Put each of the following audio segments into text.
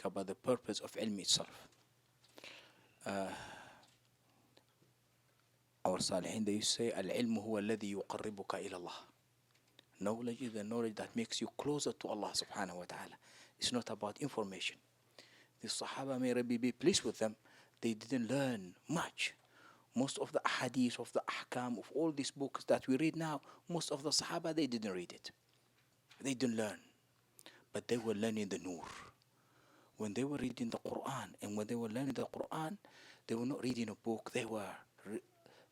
speak about the purpose of ilm itself. Our Salihin, they used to say, Al-ilmu huwa alladhi yuqarribuka ila Allah. Knowledge is the knowledge that makes you closer to Allah subhanahu wa ta'ala. It's not about information. The Sahaba, may Rabbi be pleased with them, they didn't learn much. Most of the hadith, of the ahkam, of all these books that we read now, most of the Sahaba, they didn't read it. They didn't learn. But they were learning the nur. When they were reading the Quran, and when they were learning the Quran, they were not reading a book, they were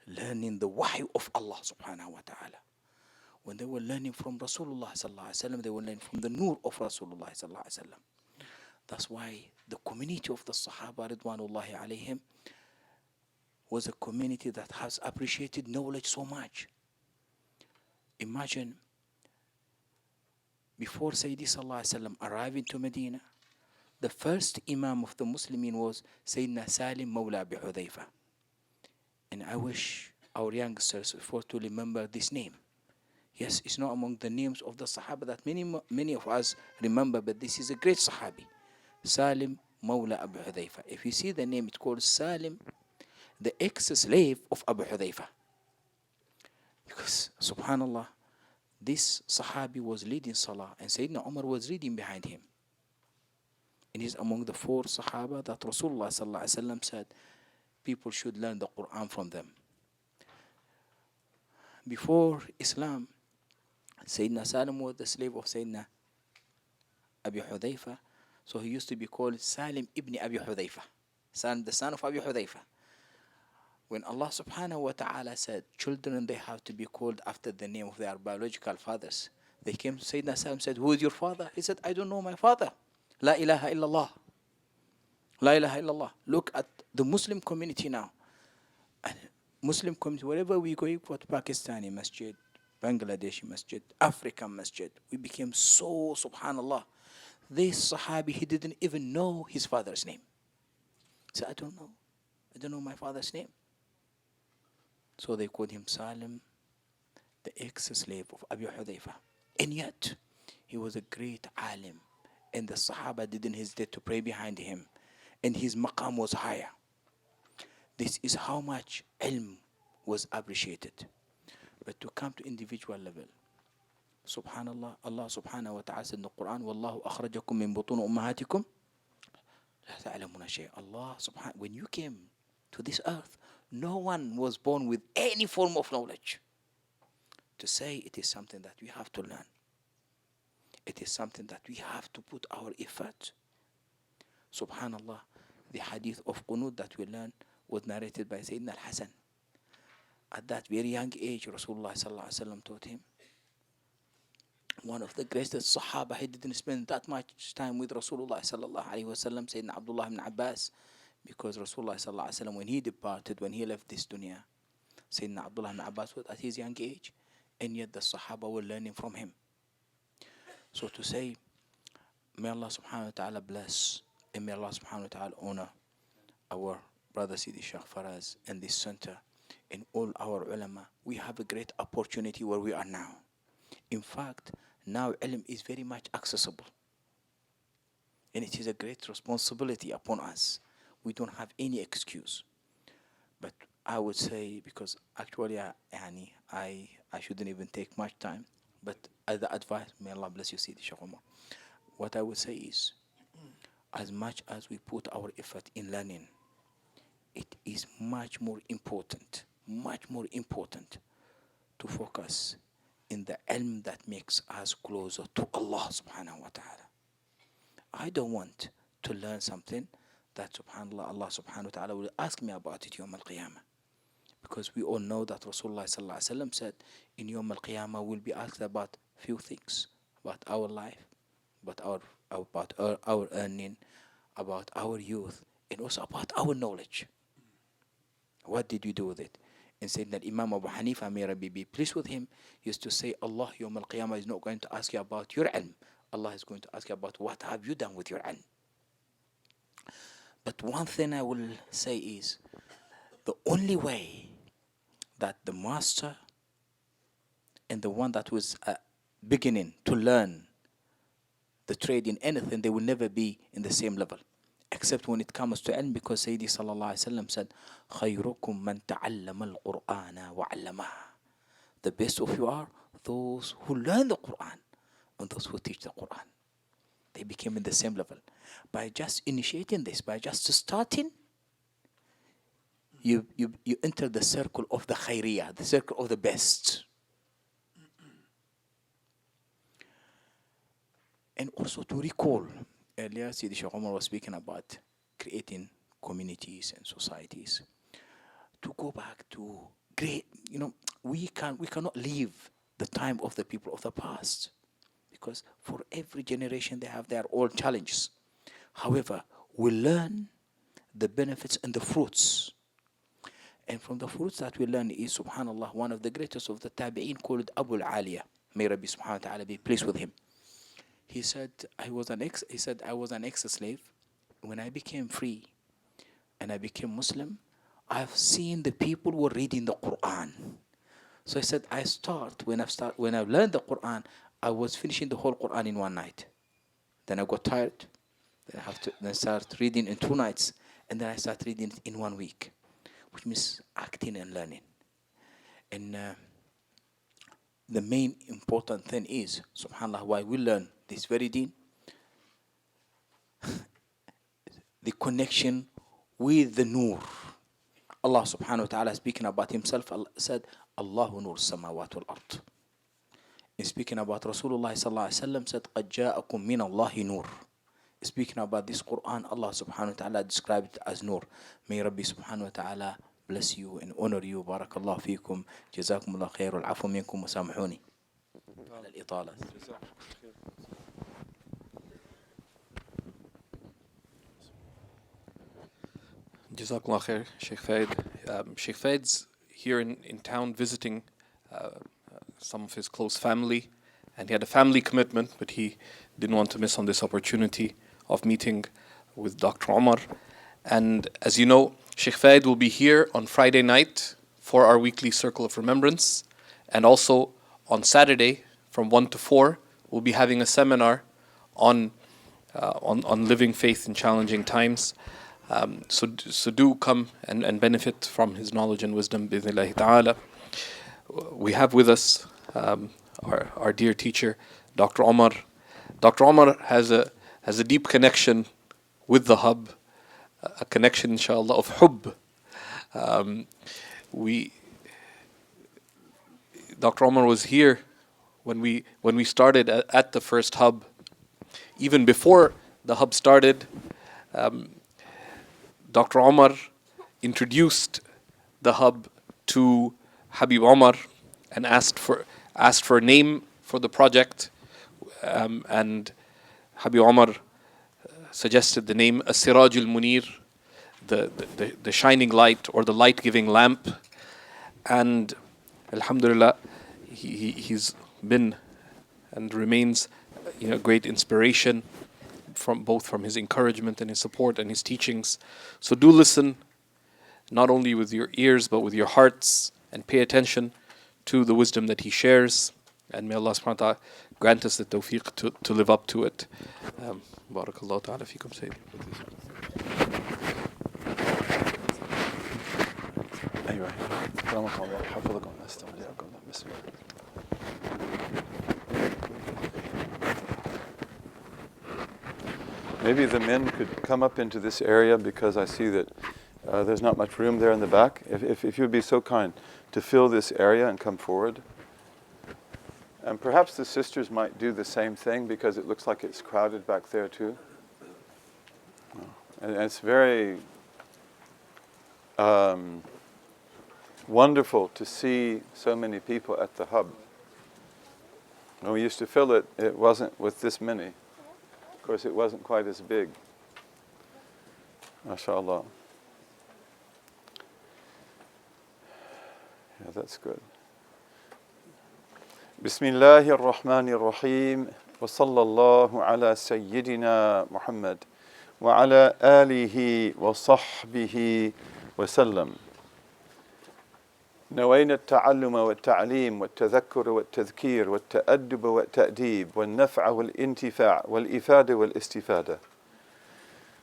learning the wahy of Allah subhanahu wa ta'ala. When they were learning from Rasulullah sallallahu alaihi wasallam, they were learning from the nur of Rasulullah sallallahu alaihi wasallam. That's why the community of the Sahaba ridwanullahi alayhim was a community that has appreciated knowledge so much. Imagine, before Sayyidi sallallahu alaihi wasallam arriving to Medina, the first Imam of the Muslimin was Sayyidina Salim Mawla Abi Hudhayfa. And I wish our youngsters to remember this name. Yes, it's not among the names of the Sahaba that many of us remember, but this is a great Sahabi. Salim Mawla Abu Hudhayfa. If you see the name, it's called Salim, the ex-slave of Abu Hudhayfa. Because, subhanallah, this Sahabi was leading Salah, and Sayyidina Umar was reading behind him. And he's among the 4 Sahaba that Rasulullah sallallahu alaihi wasallam said people should learn the Quran from them. Before Islam, Sayyidina Salim was the slave of Sayyidina Abi Hudhayfa. So he used to be called Salim ibn Abi Hudhayfa, the son of Abi Hudhayfa. When Allah subhanahu wa ta'ala said children, they have to be called after the name of their biological fathers, they came to Sayyidina Salim and said, who is your father? He said, I don't know my father. La ilaha illallah. La ilaha illallah. Look at the Muslim community now. Muslim community, wherever we go, what Pakistani masjid, Bangladeshi masjid, African masjid, we became so, subhanallah. This Sahabi, he didn't even know his father's name. He said, I don't know my father's name. So they called him Salim, the ex-slave of Abi Hudhayfa. And yet, he was a great alim. And the Sahaba didn't hesitate to pray behind him. And his maqam was higher. This is how much ilm was appreciated. But to come to individual level, subhanallah, Allah subhanahu wa ta'ala said in the Quran, وَاللَّهُ أَخْرَجَكُم مِّن بُطُونِ أُمَّهَاتِكُمْ لَا تَعْلَمُونَ شَيْئًا. Allah subhanahu, when you came to this earth, no one was born with any form of knowledge. To say it is something that we have to learn. It is something that we have to put our effort. Subhanallah, the hadith of Qunut that we learned was narrated by Sayyidina Al-Hasan. At that very young age, Rasulullah sallallahu alaihi wasallam taught him. One of the greatest Sahaba, he didn't spend that much time with Rasulullah sallallahu alaihi wasallam, Sayyidina Abdullah ibn Abbas, because Rasulullah sallallahu alaihi wasallam, when he departed, when he left this dunya, Sayyidina Abdullah ibn Abbas was at his young age, and yet the Sahaba were learning from him. So to say, may Allah subhanahu wa ta'ala bless, and may Allah subhanahu wa ta'ala honor our brother Sidi Sheikh Faraz and this center and all our ulama. We have a great opportunity where we are now. In fact, now ilm is very much accessible. And it is a great responsibility upon us. We don't have any excuse. But I would say, because actually I shouldn't even take much time, but as the advice, may Allah bless you, Sidi Sheikh Umar. What I would say is, as much as we put our effort in learning, it is much more important to focus in the ilm that makes us closer to Allah subhanahu wa ta'ala. I don't want to learn something that subhanallah, Allah subhanahu wa ta'ala will ask me about it Yawm al-Qiyamah. Because we all know that Rasulullah sallallahu alaihi wasallam said, in Yawm al-Qiyamah we'll be asked about few things, about our life, about our earning, about our youth, and also about our knowledge. What did we do with it? And said that Imam Abu Hanifa, may Rabbi be pleased with him, used to say, Allah Yawm al-Qiyamah is not going to ask you about your ilm. Allah is going to ask you about what have you done with your ilm. But one thing I will say is, the only way that the master and the one that was beginning to learn the trade in anything, they will never be in the same level. Except when it comes to ilm, because Sayyidi Sallallahu Alaihi Wasallam said, خَيْرُكُمْ مَنْ تَعَلَّمَ الْقُرْآنَ وَعَلَّمَهُ. The best of you are those who learn the Quran and those who teach the Quran. They became in the same level. By just initiating this, by just starting, you enter the circle of the khairiyah, the circle of the best. And also to recall, earlier Sayyidi Shaykh Umar was speaking about creating communities and societies. To go back to great, we cannot leave the time of the people of the past, because for every generation they have their own challenges. However, we learn the benefits and the fruits. And from the fruits that we learn is, subhanallah, one of the greatest of the tabi'een called Abu al-Aliya. May Rabbi subhanahu wa ta'ala be pleased with him. He said, I was an ex-slave. When I became free and I became Muslim, I've seen the people were reading the Quran. So I said, when I learned the Quran, I was finishing the whole Quran in one night. Then I got tired. Then I start reading in 2 nights. And then I start reading it in 1 week, which means acting and learning. And the main important thing is, subhanAllah, why we learn this very deen, the connection with the nur. Allah subhanahu wa ta'ala, speaking about himself, said, Allahu nur samawat wal ard. In speaking about Rasulullah sallallahu alaihi wasallam, said, قَدْ جَاءَكُم مِّنَ اللَّهِ نُور. Speaking about this Quran, Allah subhanahu wa ta'ala described it as nur. May Rabbi subhanahu wa ta'ala bless you and honor you. Barakallahu feekum. Jazakumullah khair. Al-afu minkum wa samahuni. Ala al-itala. Jazakallah khair, Sheikh Faid. Sheikh Faid's here in town visiting some of his close family, and he had a family commitment, but he didn't want to miss on this opportunity of meeting with Dr. Umar. And as you know, Sheikh Faid will be here on Friday night for our weekly Circle of Remembrance, and also on Saturday from 1 to 4 we'll be having a seminar on living faith in challenging times. So do come and benefit from his knowledge and wisdom, bi'idhnillahi ta'ala. We have with us our dear teacher, Dr. Umar. Dr. Umar has a deep connection with the hub, a connection, inshallah, of hubb. Dr. Umar was here when we started at the first hub. Even before the hub started, Dr. Umar introduced the hub to Habib Umar and asked for a name for the project, and Habib Umar suggested the name As-Siraj al-Munir, the shining light, or the light-giving lamp. And alhamdulillah, he's been and remains great inspiration from his encouragement and his support and his teachings. So do listen, not only with your ears but with your hearts, and pay attention to the wisdom that he shares. And may Allah subhanahu wa ta'ala grant us the tawfiq to live up to it. Barakallahu ta'ala fikum Sayyidi. أيوة كرمكم الله حفظكم استودعكم الله بسم الله. Maybe the men could come up into this area, because I see that there's not much room there in the back. If you'd be so kind to fill this area and come forward. And perhaps the sisters might do the same thing, because it looks like it's crowded back there too. And it's very wonderful to see so many people at the hub. When we used to fill it, it wasn't with this many. Of course, it wasn't quite as big. MashaAllah. Yeah, that's good. Bismillahir Rahmanir Rahim. Wa sallallahu ala Sayyidina Muhammad wa ala alihi wa sahbihi wa sallam. نوينا التعلم والتعليم والتذكر والتذكير والتأدب والتأديب والنفع والانتفاع والإفادة والاستفادة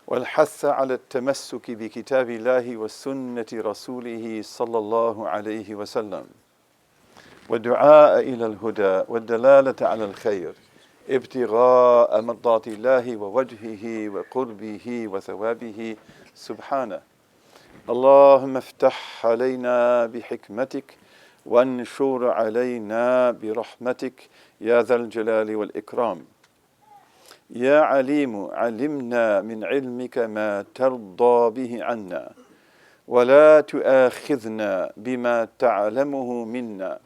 والحث على التمسك بكتاب الله والسنة رسوله صلى الله عليه وسلم والدعاء إلى الهدى والدلالة على الخير ابتغاء مرضات الله ووجهه وقربه وثوابه سبحانه. اللهم افتح علينا بحكمتك وانشر علينا برحمتك يا ذا الجلال والإكرام. يا عليم علمنا من علمك ما ترضى به عنا ولا تؤاخذنا بما تعلمه منا.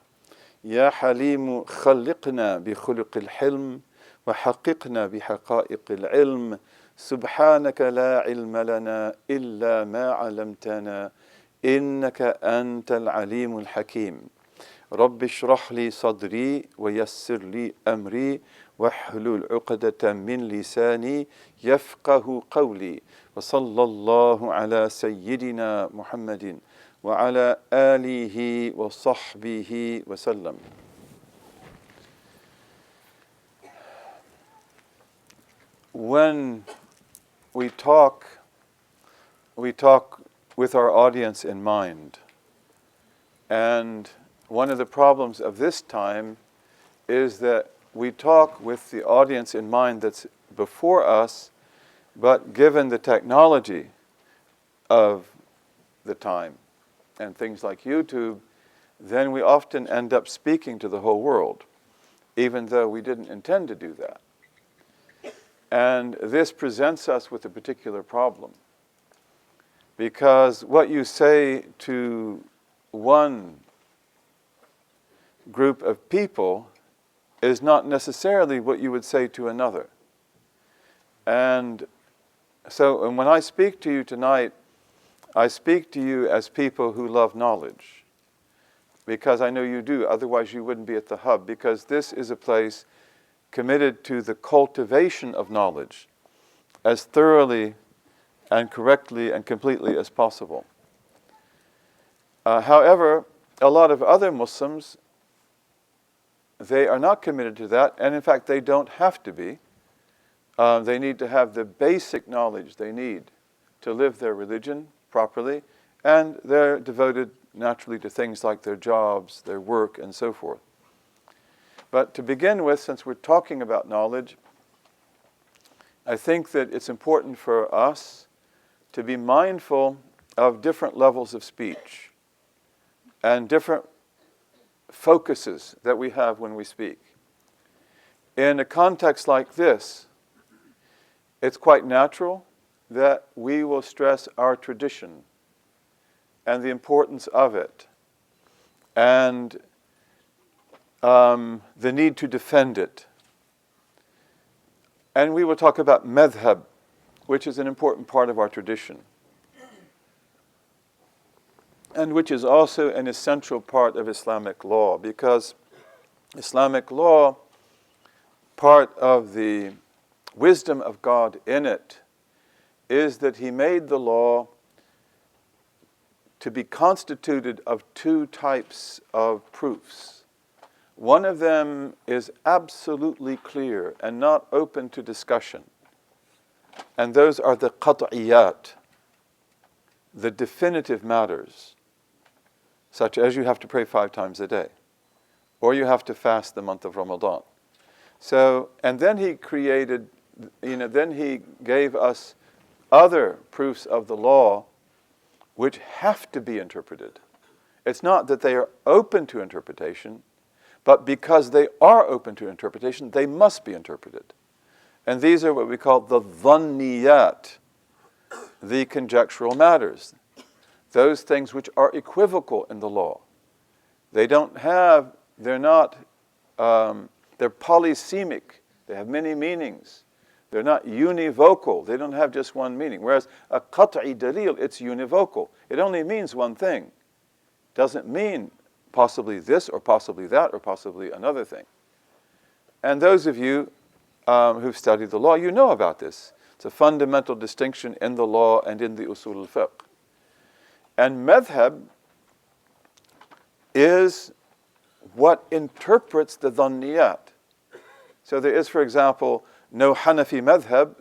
يا حليم خلقنا بخلق الحلم وحققنا بحقائق العلم. سبحانك لا علم لنا إلا ما علمتنا إنك أنت العليم الحكيم. رب اشرح لي صدري ويسر لي أمري واحلل عقدة من لساني يفقه قولي. وصلى الله على سيدنا محمد وعلى آله وصحبه وسلم. When we talk with our audience in mind. And one of the problems of this time is that we talk with the audience in mind that's before us, but given the technology of the time and things like YouTube, then we often end up speaking to the whole world, even though we didn't intend to do that. And this presents us with a particular problem, because what you say to one group of people is not necessarily what you would say to another. And when I speak to you tonight, I speak to you as people who love knowledge, because I know you do, otherwise you wouldn't be at the hub, because this is a place committed to the cultivation of knowledge as thoroughly and correctly and completely as possible. However, a lot of other Muslims, they are not committed to that, and in fact they don't have to be. They need to have the basic knowledge they need to live their religion properly, and they're devoted naturally to things like their jobs, their work, and so forth. But to begin with, since we're talking about knowledge, I think that it's important for us to be mindful of different levels of speech and different focuses that we have when we speak. In a context like this, it's quite natural that we will stress our tradition and the importance of it, and the need to defend it. And we will talk about madhab, which is an important part of our tradition, and which is also an essential part of Islamic law, because Islamic law, part of the wisdom of God in it, is that He made the law to be constituted of two types of proofs. One of them is absolutely clear and not open to discussion. And those are the qat'iyat, the definitive matters, such as you have to pray 5 times a day, or you have to fast the month of Ramadan. And then He created, then He gave us other proofs of the law which have to be interpreted. It's not that they are open to interpretation, but because they are open to interpretation, they must be interpreted. And these are what we call the dhanniyat, the conjectural matters, those things which are equivocal in the law. They're polysemic, they have many meanings. They're not univocal, they don't have just one meaning. Whereas a qat'i dalil, it's univocal. It only means one thing. Doesn't mean possibly this or possibly that or possibly another thing. And those of you who've studied the law, you know about this. It's a fundamental distinction in the law and in the usul al-fiqh. And madhab is what interprets the dhanniyat. So there is, for example, no Hanafi madhab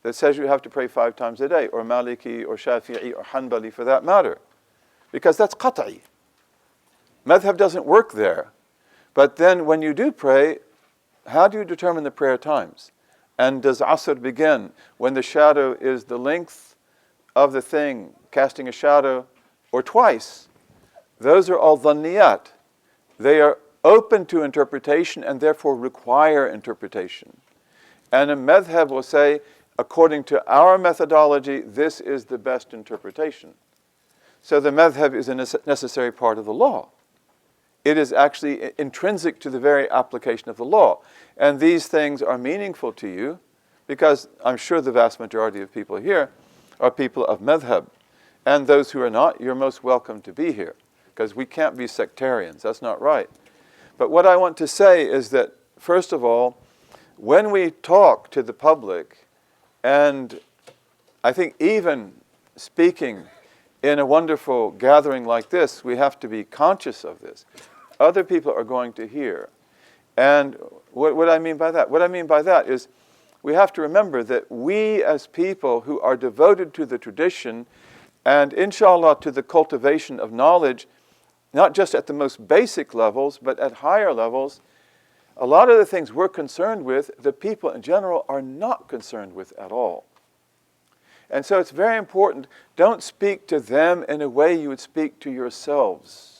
that says you have to pray 5 times a day, or Maliki, or Shafi'i, or Hanbali for that matter, because that's qat'i. Madhab doesn't work there. But then when you do pray, how do you determine the prayer times? And does Asr begin when the shadow is the length of the thing, casting a shadow, or twice? Those are all dhanniyat. They are open to interpretation and therefore require interpretation. And a madhab will say, according to our methodology, this is the best interpretation. So the madhab is a necessary part of the law. It is actually intrinsic to the very application of the law. And these things are meaningful to you because I'm sure the vast majority of people here are people of madhab. And those who are not, you're most welcome to be here because we can't be sectarians. That's not right. But what I want to say is that, first of all, when we talk to the public, and I think even speaking in a wonderful gathering like this, we have to be conscious of this. Other people are going to hear. And what I mean by that? What I mean by that is we have to remember that we as people who are devoted to the tradition and inshallah to the cultivation of knowledge, not just at the most basic levels, but at higher levels, a lot of the things we're concerned with, the people in general are not concerned with at all. And so it's very important, don't speak to them in a way you would speak to yourselves.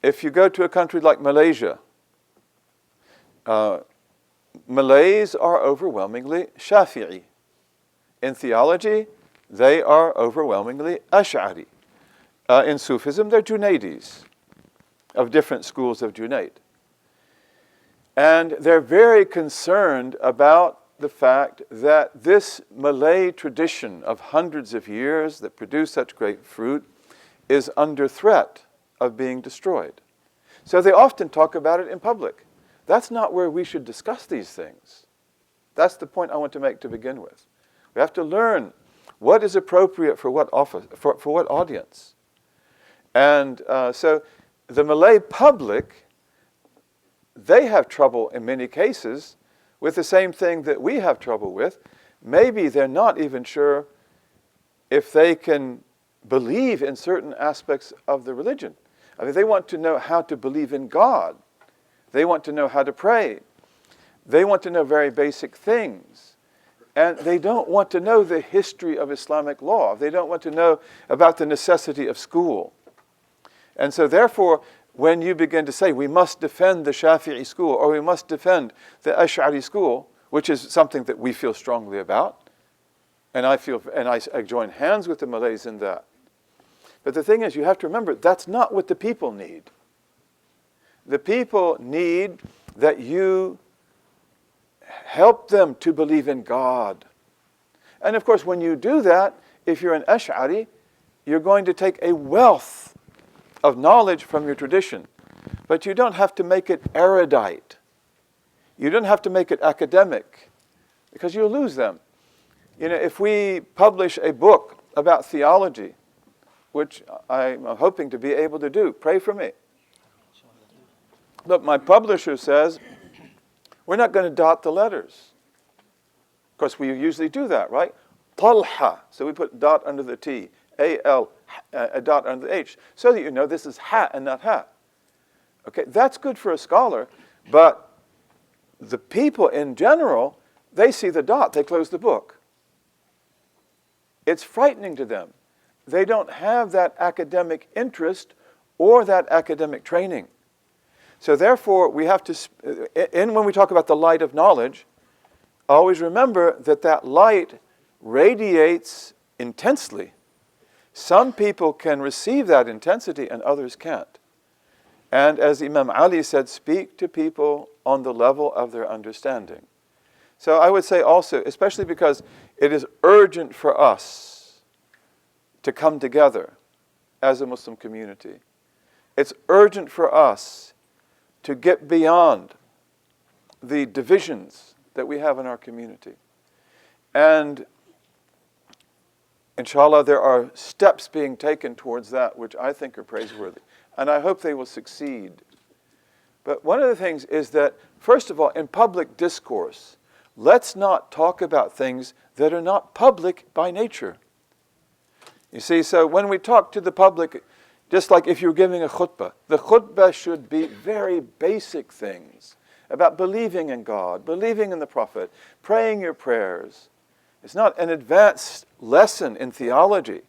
If you go to a country like Malaysia, Malays are overwhelmingly Shafi'i. In theology, they are overwhelmingly Ash'ari. In Sufism, they're Junaydis, of different schools of Junayd. And they're very concerned about the fact that this Malay tradition of hundreds of years that produced such great fruit is under threat of being destroyed. So they often talk about it in public. That's not where we should discuss these things. That's the point I want to make to begin with. We have to learn what is appropriate for what office, for what audience. And so the Malay public, they have trouble in many cases with the same thing that we have trouble with. Maybe they're not even sure if they can believe in certain aspects of the religion. I mean, they want to know how to believe in God. They want to know how to pray. They want to know very basic things. And they don't want to know the history of Islamic law. They don't want to know about the necessity of school. And so therefore, when you begin to say, we must defend the Shafi'i school, or we must defend the Ash'ari school, which is something that we feel strongly about, and I join hands with the Malays in that. But the thing is, you have to remember, that's not what the people need. The people need that you help them to believe in God. And of course, when you do that, if you're an Ash'ari, you're going to take a wealth of knowledge from your tradition. But you don't have to make it erudite. You don't have to make it academic, because you'll lose them. You know, if we publish a book about theology, which I'm hoping to be able to do, pray for me. Look, my publisher says, we're not going to dot the letters. Of course, we usually do that, right? Talha. So we put dot under the T. A-L, a dot under the H, so that you know this is ha and not ha. Okay, that's good for a scholar, but the people in general, they see the dot, they close the book. It's frightening to them. They don't have that academic interest or that academic training. So therefore, we have to, when we talk about the light of knowledge, always remember that that light radiates intensely. Some people can receive that intensity and others can't. And as Imam Ali said, speak to people on the level of their understanding. So I would say also, especially because it is urgent for us to come together as a Muslim community. It's urgent for us to get beyond the divisions that we have in our community. And inshallah, there are steps being taken towards that which I think are praiseworthy. And I hope they will succeed. But one of the things is that, first of all, in public discourse, let's not talk about things that are not public by nature. You see, so when we talk to the public, just like if you're giving a khutbah, the khutbah should be very basic things about believing in God, believing in the Prophet, praying your prayers. It's not an advanced lesson in theology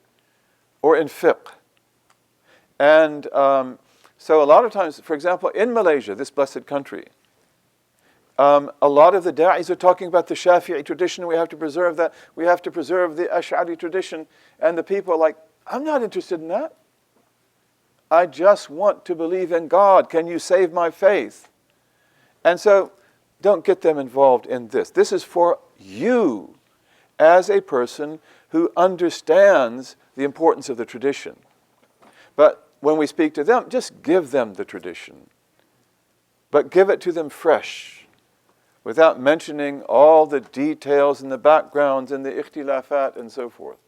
or in fiqh. And so a lot of times, for example, in Malaysia, this blessed country, a lot of the da'is are talking about the Shafi'i tradition. We have to preserve that. We have to preserve the Ash'ari tradition. And the people are like, I'm not interested in that. I just want to believe in God. Can you save my faith? And so don't get them involved in this. This is for you as a person who understands the importance of the tradition. But when we speak to them, just give them the tradition. But give it to them fresh, without mentioning all the details and the backgrounds and the ikhtilafat and so forth.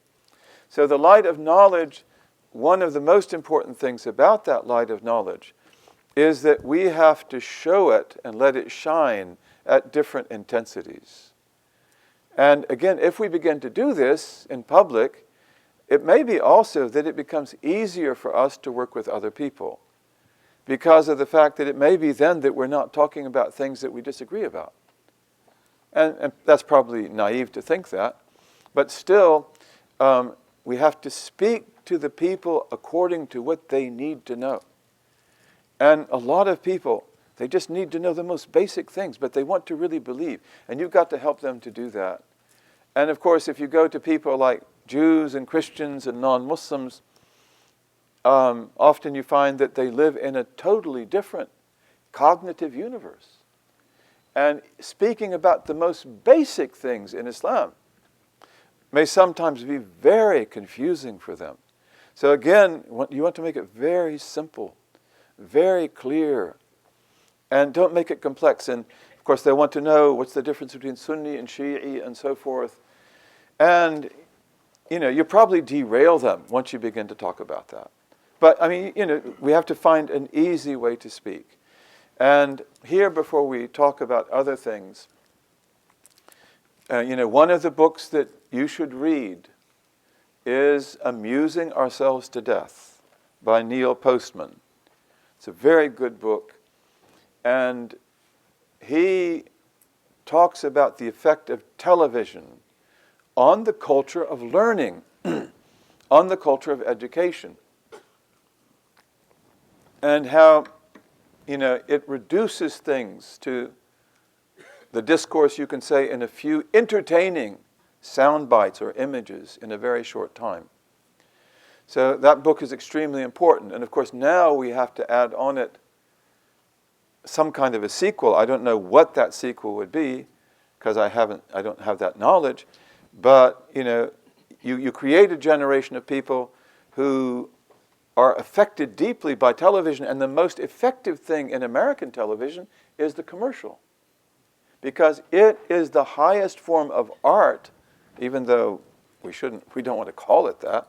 So the light of knowledge, one of the most important things about that light of knowledge is that we have to show it and let it shine at different intensities. And again, if we begin to do this in public, it may be also that it becomes easier for us to work with other people, because of the fact that it may be then that we're not talking about things that we disagree about. And that's probably naive to think that, but still, we have to speak to the people according to what they need to know. And a lot of people, they just need to know the most basic things, but they want to really believe. And you've got to help them to do that. And of course, if you go to people like Jews and Christians and non-Muslims, often you find that they live in a totally different cognitive universe. And speaking about the most basic things in Islam may sometimes be very confusing for them. So again, you want to make it very simple, very clear, and don't make it complex. And of course, they want to know what's the difference between Sunni and Shi'i and so forth. And, you probably derail them once you begin to talk about that. But, I mean, we have to find an easy way to speak. And here, before we talk about other things, one of the books that you should read is Amusing Ourselves to Death by Neil Postman. It's a very good book. And he talks about the effect of television on the culture of learning, on the culture of education, and how it reduces things to the discourse, you can say, in a few entertaining sound bites or images in a very short time. So that book is extremely important. And of course, now we have to add on it some kind of a sequel. I don't know what that sequel would be, because I don't have that knowledge. But, you create a generation of people who are affected deeply by television, and the most effective thing in American television is the commercial, because it is the highest form of art, even though we don't want to call it that,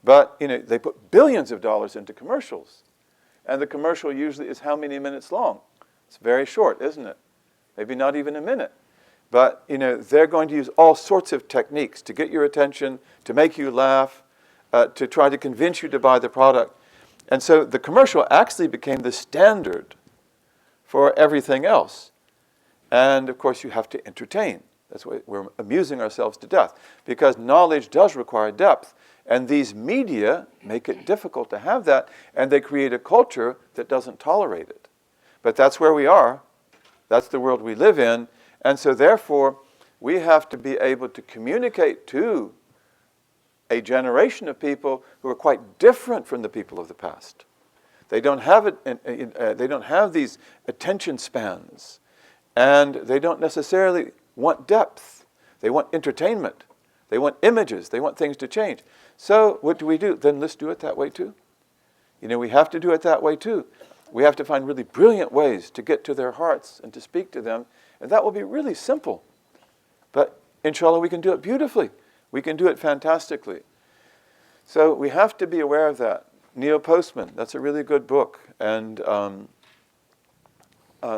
but they put billions of dollars into commercials, and the commercial usually is how many minutes long? It's very short, isn't it? Maybe not even a minute. But they're going to use all sorts of techniques to get your attention, to make you laugh, to try to convince you to buy the product. And so the commercial actually became the standard for everything else. And of course, you have to entertain. That's why we're amusing ourselves to death, because knowledge does require depth. And these media make it difficult to have that, and they create a culture that doesn't tolerate it. But that's where we are. That's the world we live in. And so therefore, we have to be able to communicate to a generation of people who are quite different from the people of the past. They don't have they don't have these attention spans, and they don't necessarily want depth. They want entertainment. They want images. They want things to change. So what do? Then let's do it that way too. We have to do it that way too. We have to find really brilliant ways to get to their hearts and to speak to them, and that will be really simple. But inshallah, we can do it beautifully. We can do it fantastically. So we have to be aware of that. Neil Postman, that's a really good book. And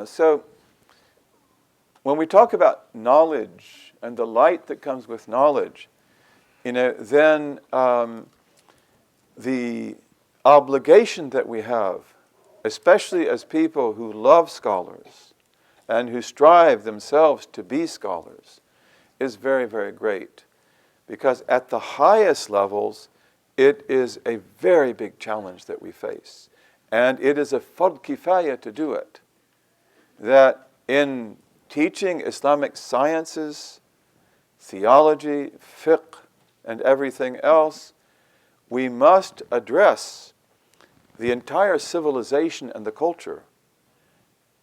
so when we talk about knowledge and the light that comes with knowledge, then the obligation that we have, especially as people who love scholars and who strive themselves to be scholars, is very, very great. Because at the highest levels, it is a very big challenge that we face. And it is a fard kifaya to do it. That in teaching Islamic sciences, theology, fiqh, and everything else, we must address the entire civilization and the culture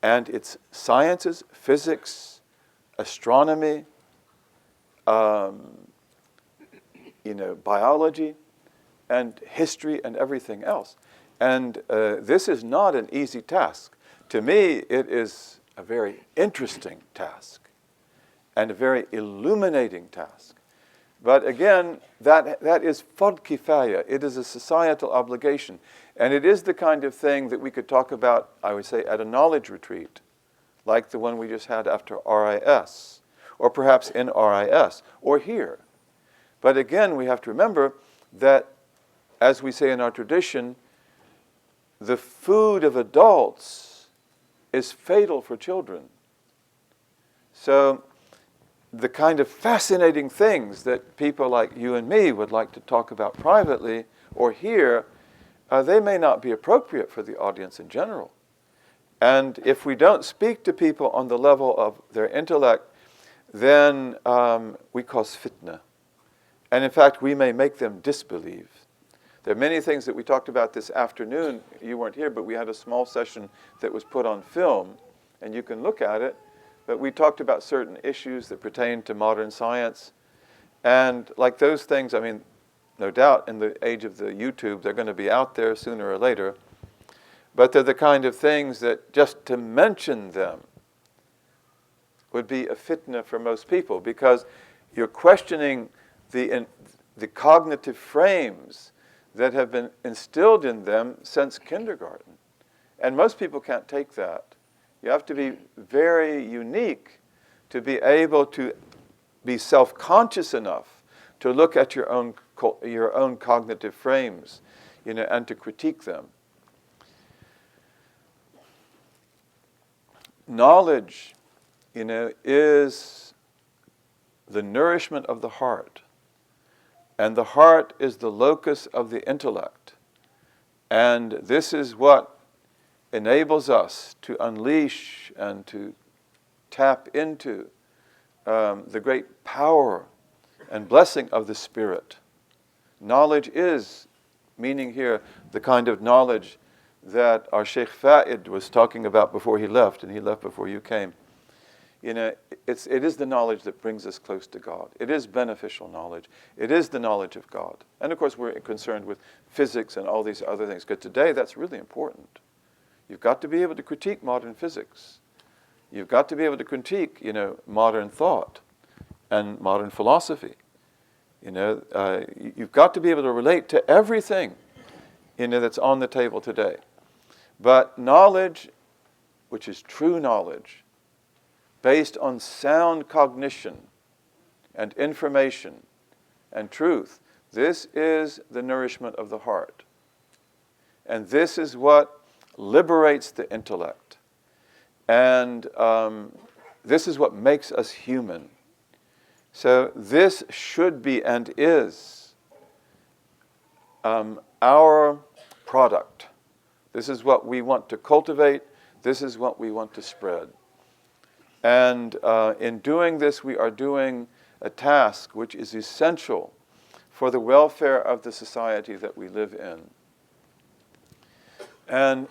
and its sciences, physics, astronomy, biology, and history and everything else. And this is not an easy task. To me, it is a very interesting task and a very illuminating task. But again, that is fard kifaya. It is a societal obligation. And it is the kind of thing that we could talk about, I would say, at a knowledge retreat, like the one we just had after RIS, or perhaps in RIS, or here. But again, we have to remember that, as we say in our tradition, the food of adults is fatal for children. So the kind of fascinating things that people like you and me would like to talk about privately or here, they may not be appropriate for the audience in general. And if we don't speak to people on the level of their intellect, then we cause fitna. And in fact, we may make them disbelieve. There are many things that we talked about this afternoon. You weren't here, but we had a small session that was put on film, and you can look at it. But we talked about certain issues that pertain to modern science. And like those things, I mean, no doubt in the age of the YouTube, they're going to be out there sooner or later. But they're the kind of things that just to mention them would be a fitna for most people, because you're questioning the cognitive frames that have been instilled in them since kindergarten. And most people can't take that. You have to be very unique to be able to be self-conscious enough to look at your own cognitive frames, and to critique them. Knowledge, is the nourishment of the heart. And the heart is the locus of the intellect. And this is what enables us to unleash and to tap into the great power and blessing of the Spirit. Knowledge is, meaning here, the kind of knowledge that our Sheikh Fa'id was talking about before he left, and he left before you came. It is the knowledge that brings us close to God. It is beneficial knowledge. It is the knowledge of God. And of course, we're concerned with physics and all these other things, because today that's really important. You've got to be able to critique modern physics. You've got to be able to critique, modern thought and modern philosophy. You've got to be able to relate to everything, that's on the table today. But knowledge, which is true knowledge, based on sound cognition and information and truth, this is the nourishment of the heart. And this is what liberates the intellect. And this is what makes us human. So this should be and is our product. This is what we want to cultivate. This is what we want to spread. And in doing this, we are doing a task which is essential for the welfare of the society that we live in. And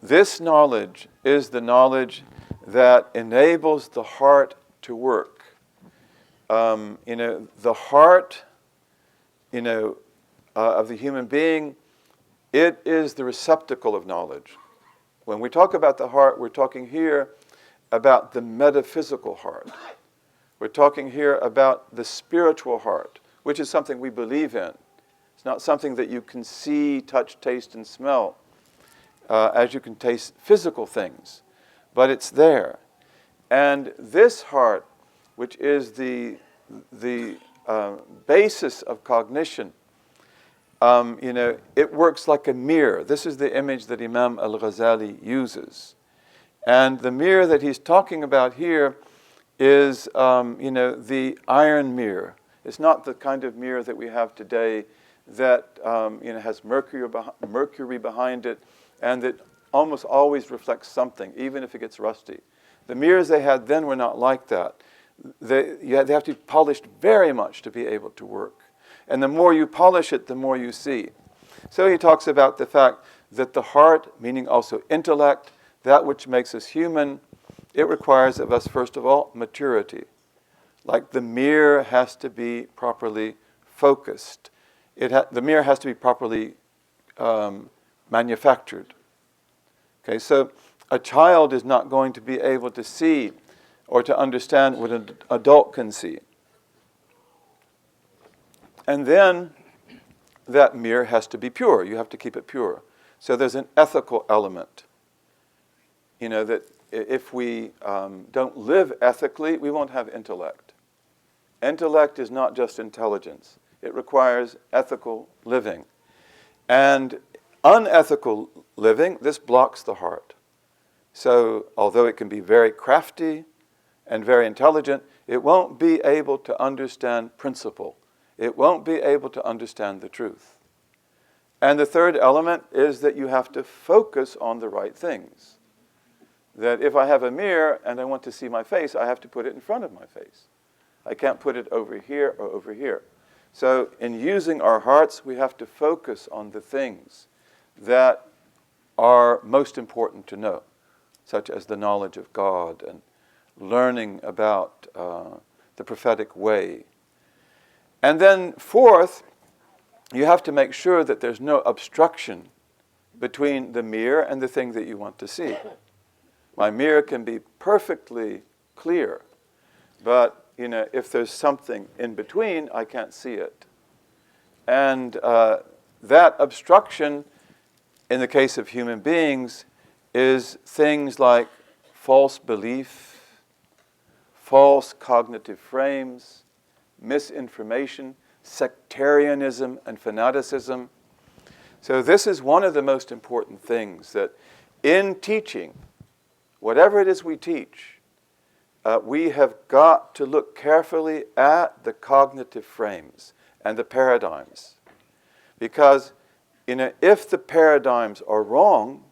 this knowledge is the knowledge that enables the heart to work. The heart, of the human being, it is the receptacle of knowledge. When we talk about the heart, we're talking here about the metaphysical heart. We're talking here about the spiritual heart, which is something we believe in. It's not something that you can see, touch, taste, and smell as you can taste physical things, but it's there. And this heart, which is the basis of cognition, it works like a mirror. This is the image that Imam al-Ghazali uses. And the mirror that he's talking about here is, the iron mirror. It's not the kind of mirror that we have today that has mercury behind it and that almost always reflects something, even if it gets rusty. The mirrors they had then were not like that. They have to be polished very much to be able to work. And the more you polish it, the more you see. So he talks about the fact that the heart, meaning also intellect, that which makes us human, it requires of us, first of all, maturity. Like the mirror has to be properly focused. The mirror has to be properly manufactured. Okay, so a child is not going to be able to see or to understand what an adult can see. And then that mirror has to be pure. You have to keep it pure. So there's an ethical element. That if we don't live ethically, we won't have intellect. Intellect is not just intelligence. It requires ethical living. And unethical living, this blocks the heart. So although it can be very crafty and very intelligent, it won't be able to understand principle. It won't be able to understand the truth. And the third element is that you have to focus on the right things. That if I have a mirror and I want to see my face, I have to put it in front of my face. I can't put it over here or over here. So in using our hearts, we have to focus on the things that are most important to know, such as the knowledge of God and learning about the prophetic way. And then fourth, you have to make sure that there's no obstruction between the mirror and the thing that you want to see. My mirror can be perfectly clear, but if there's something in between, I can't see it. And that obstruction, in the case of human beings, is things like false belief, false cognitive frames, misinformation, sectarianism, and fanaticism. So this is one of the most important things, that in teaching, whatever it is we teach, we have got to look carefully at the cognitive frames and the paradigms. Because if the paradigms are wrong,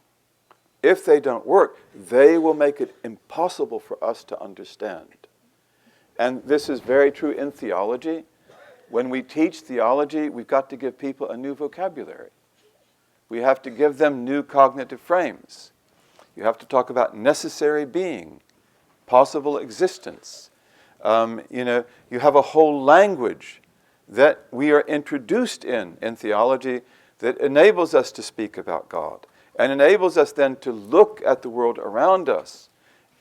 if they don't work, they will make it impossible for us to understand. And this is very true in theology. When we teach theology, we've got to give people a new vocabulary. We have to give them new cognitive frames. You have to talk about necessary being, possible existence. You have a whole language that we are introduced in theology that enables us to speak about God and enables us then to look at the world around us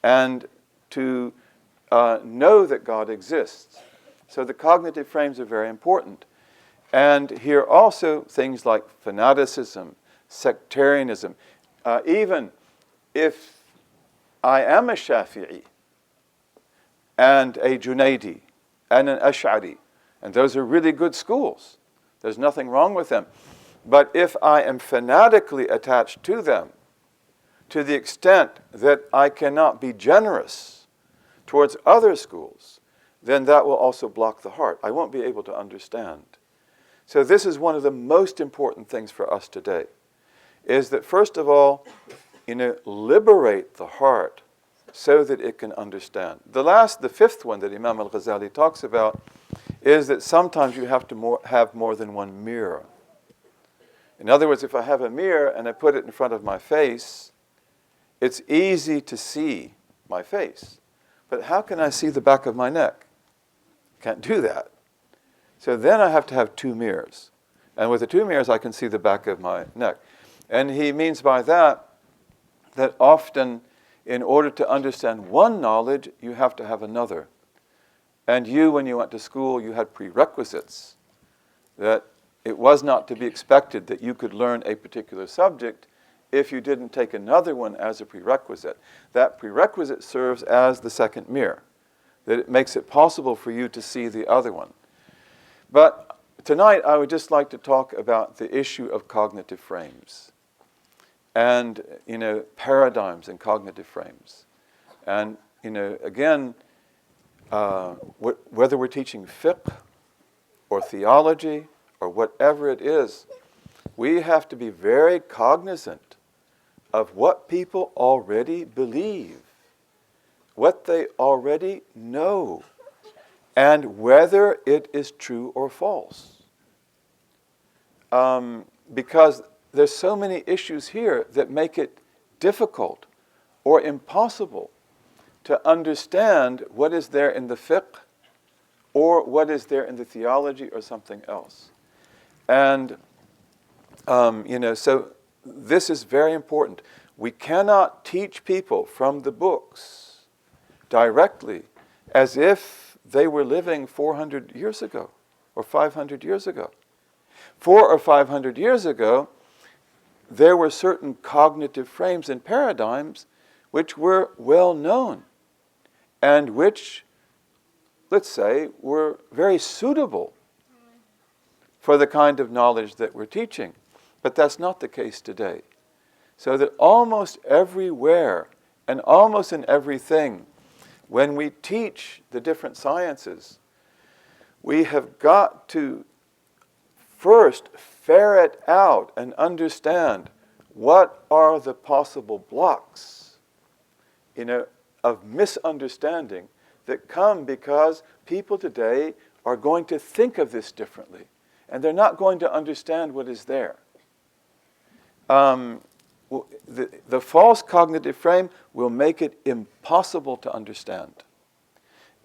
and to know that God exists. So the cognitive frames are very important. And here also things like fanaticism, sectarianism. Even if I am a Shafi'i and a Junaidi and an Ash'ari, and those are really good schools, there's nothing wrong with them. But if I am fanatically attached to them, to the extent that I cannot be generous towards other schools, then that will also block the heart. I won't be able to understand. So this is one of the most important things for us today, is that first of all, liberate the heart so that it can understand. The fifth one that Imam al-Ghazali talks about is that sometimes you have to have more than one mirror. In other words, if I have a mirror and I put it in front of my face, it's easy to see my face. But how can I see the back of my neck? Can't do that. So then I have to have two mirrors. And with the two mirrors, I can see the back of my neck. And he means by that often, in order to understand one knowledge, you have to have another. And when you went to school, you had prerequisites. that it was not to be expected that you could learn a particular subject if you didn't take another one as a prerequisite. That prerequisite serves as the second mirror, that it makes it possible for you to see the other one. But tonight I would just like to talk about the issue of cognitive frames and, paradigms and cognitive frames. And, again, whether we're teaching fiqh or theology or whatever it is, we have to be very cognizant of what people already believe, what they already know, and whether it is true or false. Because there's so many issues here that make it difficult or impossible to understand what is there in the fiqh or what is there in the theology or something else. And, so this is very important. We cannot teach people from the books directly as if they were living 400 years ago or 500 years ago. 400 or 500 years ago, there were certain cognitive frames and paradigms which were well known and which, let's say, were very suitable for the kind of knowledge that we're teaching. But that's not the case today. So that almost everywhere and almost in everything, when we teach the different sciences, we have got to first ferret out and understand what are the possible blocks, of misunderstanding that come because people today are going to think of this differently, and they're not going to understand what is there. The false cognitive frame will make it impossible to understand.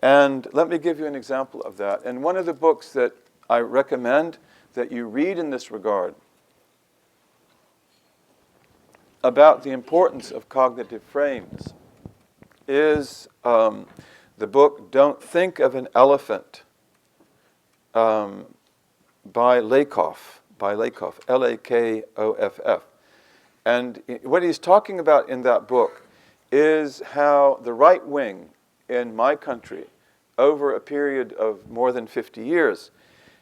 And let me give you an example of that. And one of the books that I recommend that you read in this regard about the importance of cognitive frames is the book Don't Think of an Elephant by Lakoff, Lakoff. And what he's talking about in that book is how the right wing in my country, over a period of more than 50 years,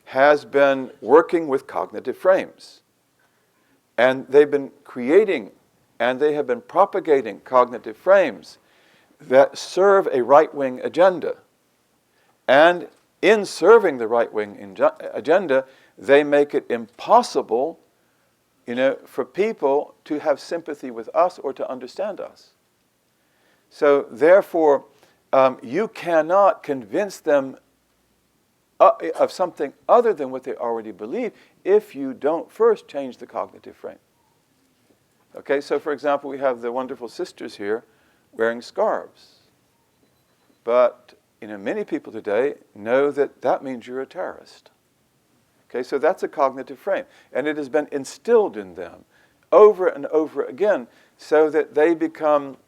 has been working with cognitive frames. And they've been creating and they have been propagating cognitive frames that serve a right-wing agenda. And in serving the right-wing agenda, they make it impossible, for people to have sympathy with us or to understand us. So therefore, you cannot convince them of something other than what they already believe if you don't first change the cognitive frame. Okay, so for example, we have the wonderful sisters here wearing scarves. But many people today know that that means you're a terrorist. Okay, so that's a cognitive frame. And it has been instilled in them over and over again so that they become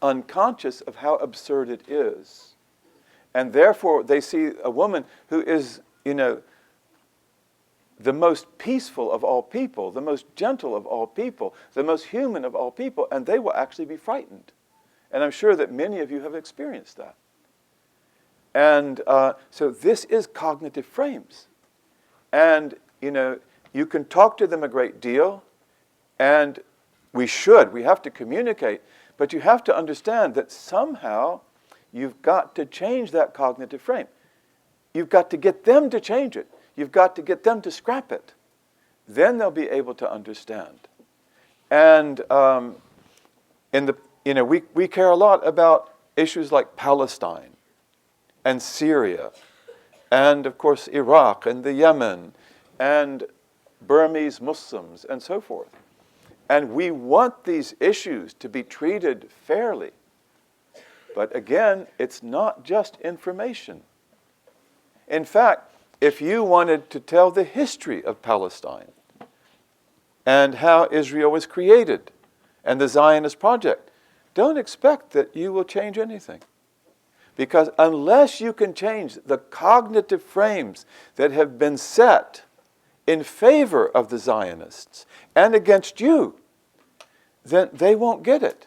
unconscious of how absurd it is. And therefore, they see a woman who is, the most peaceful of all people, the most gentle of all people, the most human of all people, and they will actually be frightened. And I'm sure that many of you have experienced that. And so this is cognitive frames. And, you can talk to them a great deal, and we have to communicate, but you have to understand that somehow you've got to change that cognitive frame. You've got to get them to change it. You've got to get them to scrap it. Then they'll be able to understand. And we care a lot about issues like Palestine and Syria and, of course, Iraq and the Yemen and Burmese Muslims and so forth. And we want these issues to be treated fairly. But again, it's not just information. In fact, if you wanted to tell the history of Palestine and how Israel was created and the Zionist project, don't expect that you will change anything. Because unless you can change the cognitive frames that have been set in favor of the Zionists and against you, then they won't get it.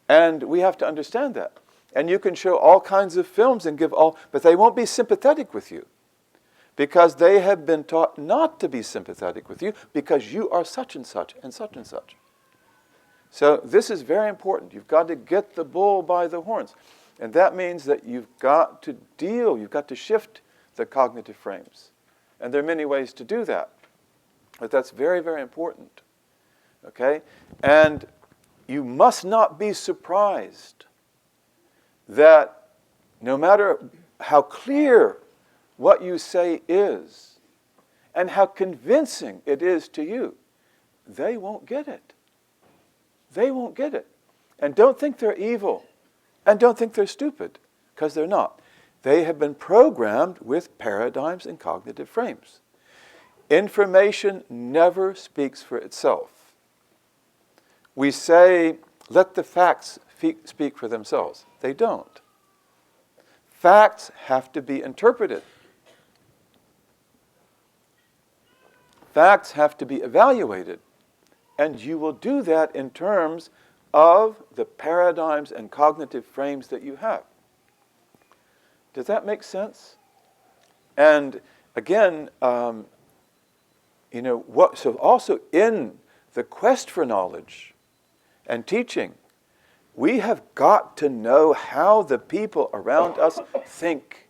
And we have to understand that. And you can show all kinds of films and give all, but they won't be sympathetic with you because they have been taught not to be sympathetic with you because you are such and such and such and such. So this is very important. You've got to get the bull by the horns. And that means that you've got to shift the cognitive frames. And there are many ways to do that. But that's very, very important. Okay? And you must not be surprised that no matter how clear what you say is and how convincing it is to you, they won't get it. They won't get it. And don't think they're evil. And don't think they're stupid, because they're not. They have been programmed with paradigms and cognitive frames. Information never speaks for itself. We say, let the facts speak for themselves. They don't. Facts have to be interpreted. Facts have to be evaluated. And you will do that in terms of the paradigms and cognitive frames that you have. Does that make sense? And again, so also in the quest for knowledge and teaching, we have got to know how the people around us think.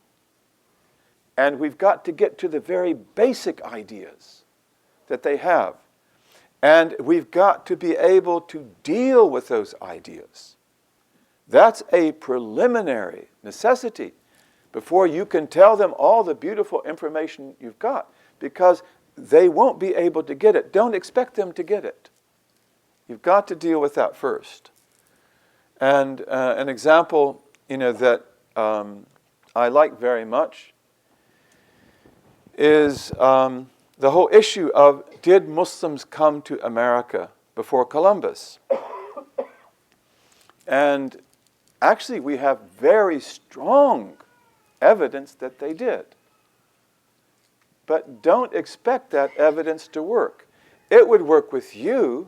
And we've got to get to the very basic ideas that they have. And we've got to be able to deal with those ideas. That's a preliminary necessity before you can tell them all the beautiful information you've got, because they won't be able to get it. Don't expect them to get it. You've got to deal with that first. And an example, that I like very much is the whole issue of, did Muslims come to America before Columbus? And actually we have very strong evidence that they did. But don't expect that evidence to work. It would work with you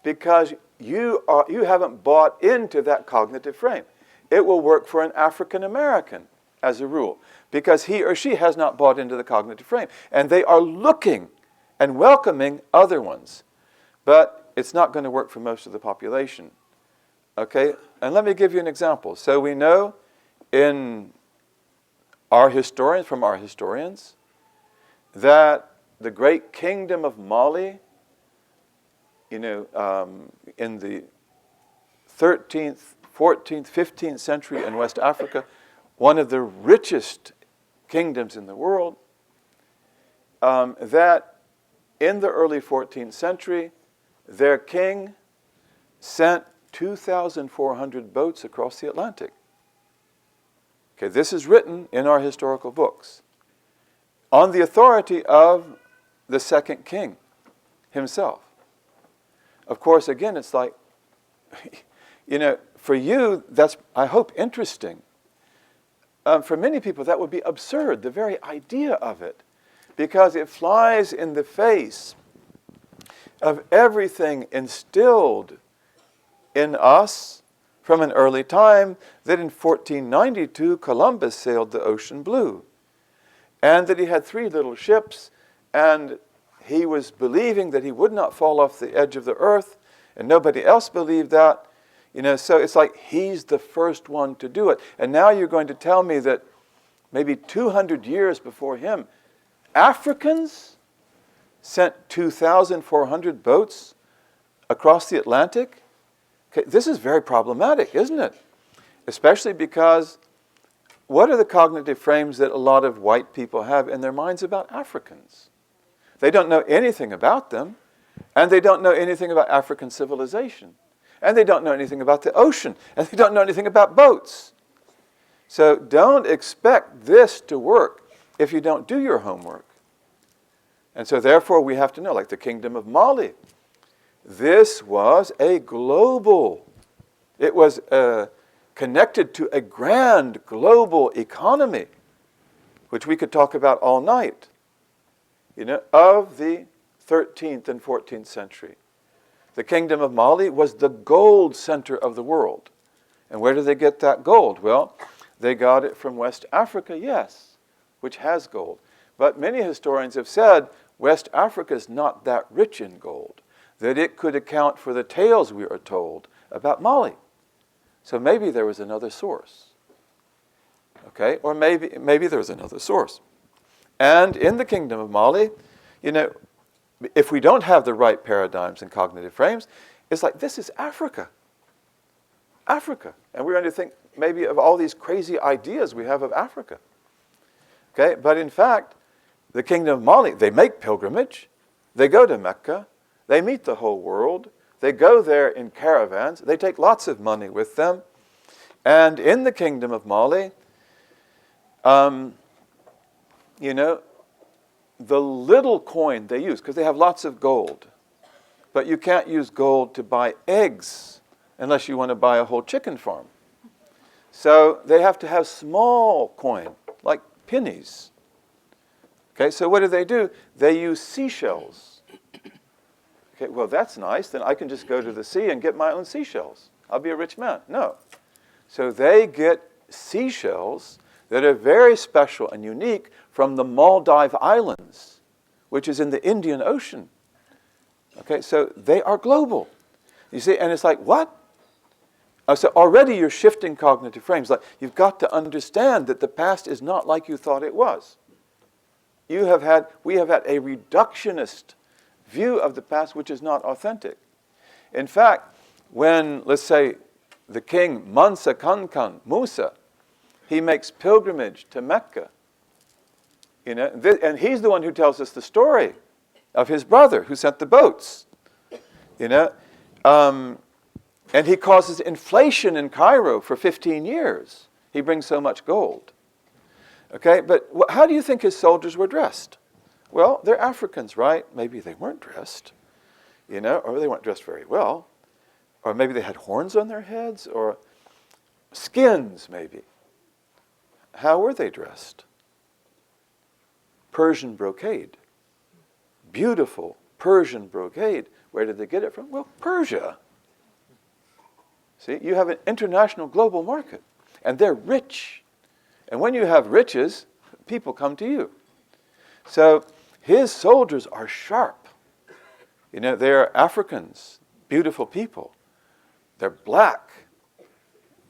because you haven't bought into that cognitive frame. It will work for an African American as a rule, because he or she has not bought into the cognitive frame. And they are looking and welcoming other ones. But it's not going to work for most of the population. Okay? And let me give you an example. So we know from our historians, that the great kingdom of Mali, in the 13th, 14th, 15th century in West Africa, one of the richest kingdoms in the world, that in the early 14th century, their king sent 2,400 boats across the Atlantic. Okay, this is written in our historical books on the authority of the second king himself. Of course, again, it's like, for you, that's, I hope, interesting. For many people, that would be absurd, the very idea of it, because it flies in the face of everything instilled in us from an early time, that in 1492, Columbus sailed the ocean blue, and that he had 3 little ships, and he was believing that he would not fall off the edge of the earth, and nobody else believed that. So it's like he's the first one to do it. And now you're going to tell me that maybe 200 years before him, Africans sent 2,400 boats across the Atlantic? Okay, this is very problematic, isn't it? Especially because what are the cognitive frames that a lot of white people have in their minds about Africans? They don't know anything about them, and they don't know anything about African civilization, and they don't know anything about the ocean, and they don't know anything about boats. So don't expect this to work if you don't do your homework. And so therefore we have to know, like the Kingdom of Mali, this was a global, it was connected to a grand global economy, which we could talk about all night. of the 13th and 14th century. The Kingdom of Mali was the gold center of the world. And where did they get that gold? Well, they got it from West Africa, yes, which has gold. But many historians have said West Africa is not that rich in gold, that it could account for the tales we are told about Mali. So maybe there was another source. Okay, or maybe there was another source. And in the Kingdom of Mali, if we don't have the right paradigms and cognitive frames, it's like, this is Africa. Africa. And we're going to think maybe of all these crazy ideas we have of Africa. Okay, but in fact, the Kingdom of Mali, they make pilgrimage. They go to Mecca. They meet the whole world. They go there in caravans. They take lots of money with them. And in the Kingdom of Mali, the little coin they use, because they have lots of gold, but you can't use gold to buy eggs unless you want to buy a whole chicken farm. So they have to have small coin, like pennies. Okay, so what do? They use seashells. Okay, well, that's nice. Then I can just go to the sea and get my own seashells. I'll be a rich man. No. So they get seashells that are very special and unique from the Maldive Islands, which is in the Indian Ocean. Okay, so they are global. You see, and it's like, what? So already you're shifting cognitive frames. Like, you've got to understand that the past is not like you thought it was. We have had a reductionist view of the past which is not authentic. In fact, when, let's say, the king Mansa Kankan Musa, he makes pilgrimage to Mecca, and he's the one who tells us the story of his brother who sent the boats, and he causes inflation in Cairo for 15 years. He brings so much gold. Okay, but how do you think his soldiers were dressed? Well, they're Africans, right? Maybe they weren't dressed, or they weren't dressed very well. Or maybe they had horns on their heads, or skins, maybe. How were they dressed? Persian brocade. Beautiful Persian brocade. Where did they get it from? Well, Persia. See, you have an international global market, and they're rich. And when you have riches, people come to you. So his soldiers are sharp. They're Africans, beautiful people. They're black.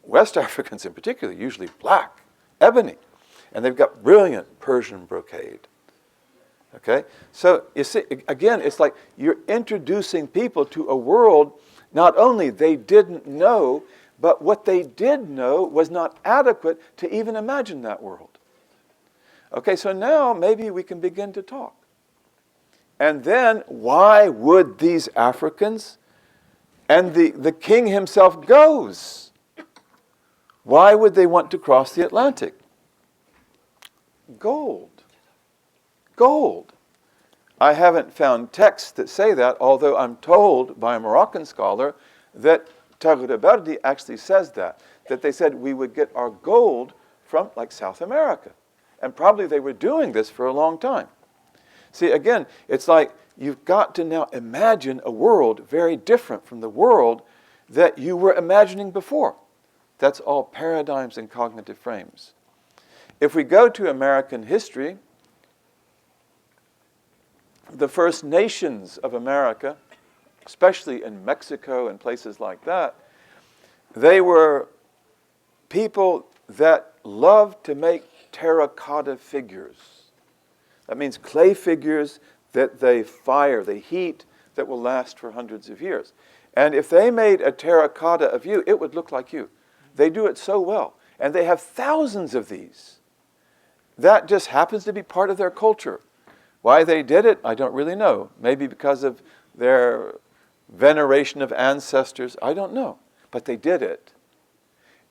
West Africans in particular, usually black, ebony. And they've got brilliant Persian brocade. Okay? So you see, again, it's like you're introducing people to a world not only they didn't know, but what they did know was not adequate to even imagine that world. Okay, so now maybe we can begin to talk. And then why would these Africans, and the king himself goes, why would they want to cross the Atlantic? Gold. Gold. I haven't found texts that say that, although I'm told by a Moroccan scholar that Taghribardi actually says that they said we would get our gold from like South America. And probably they were doing this for a long time. See, again, it's like you've got to now imagine a world very different from the world that you were imagining before. That's all paradigms and cognitive frames. If we go to American history, the First Nations of America, especially in Mexico and places like that, they were people that loved to make terracotta figures. That means clay figures that they fire, they heat, that will last for hundreds of years. And if they made a terracotta of you, it would look like you. They do it so well. And they have thousands of these. That just happens to be part of their culture. Why they did it, I don't really know. Maybe because of their veneration of ancestors, I don't know. But they did it.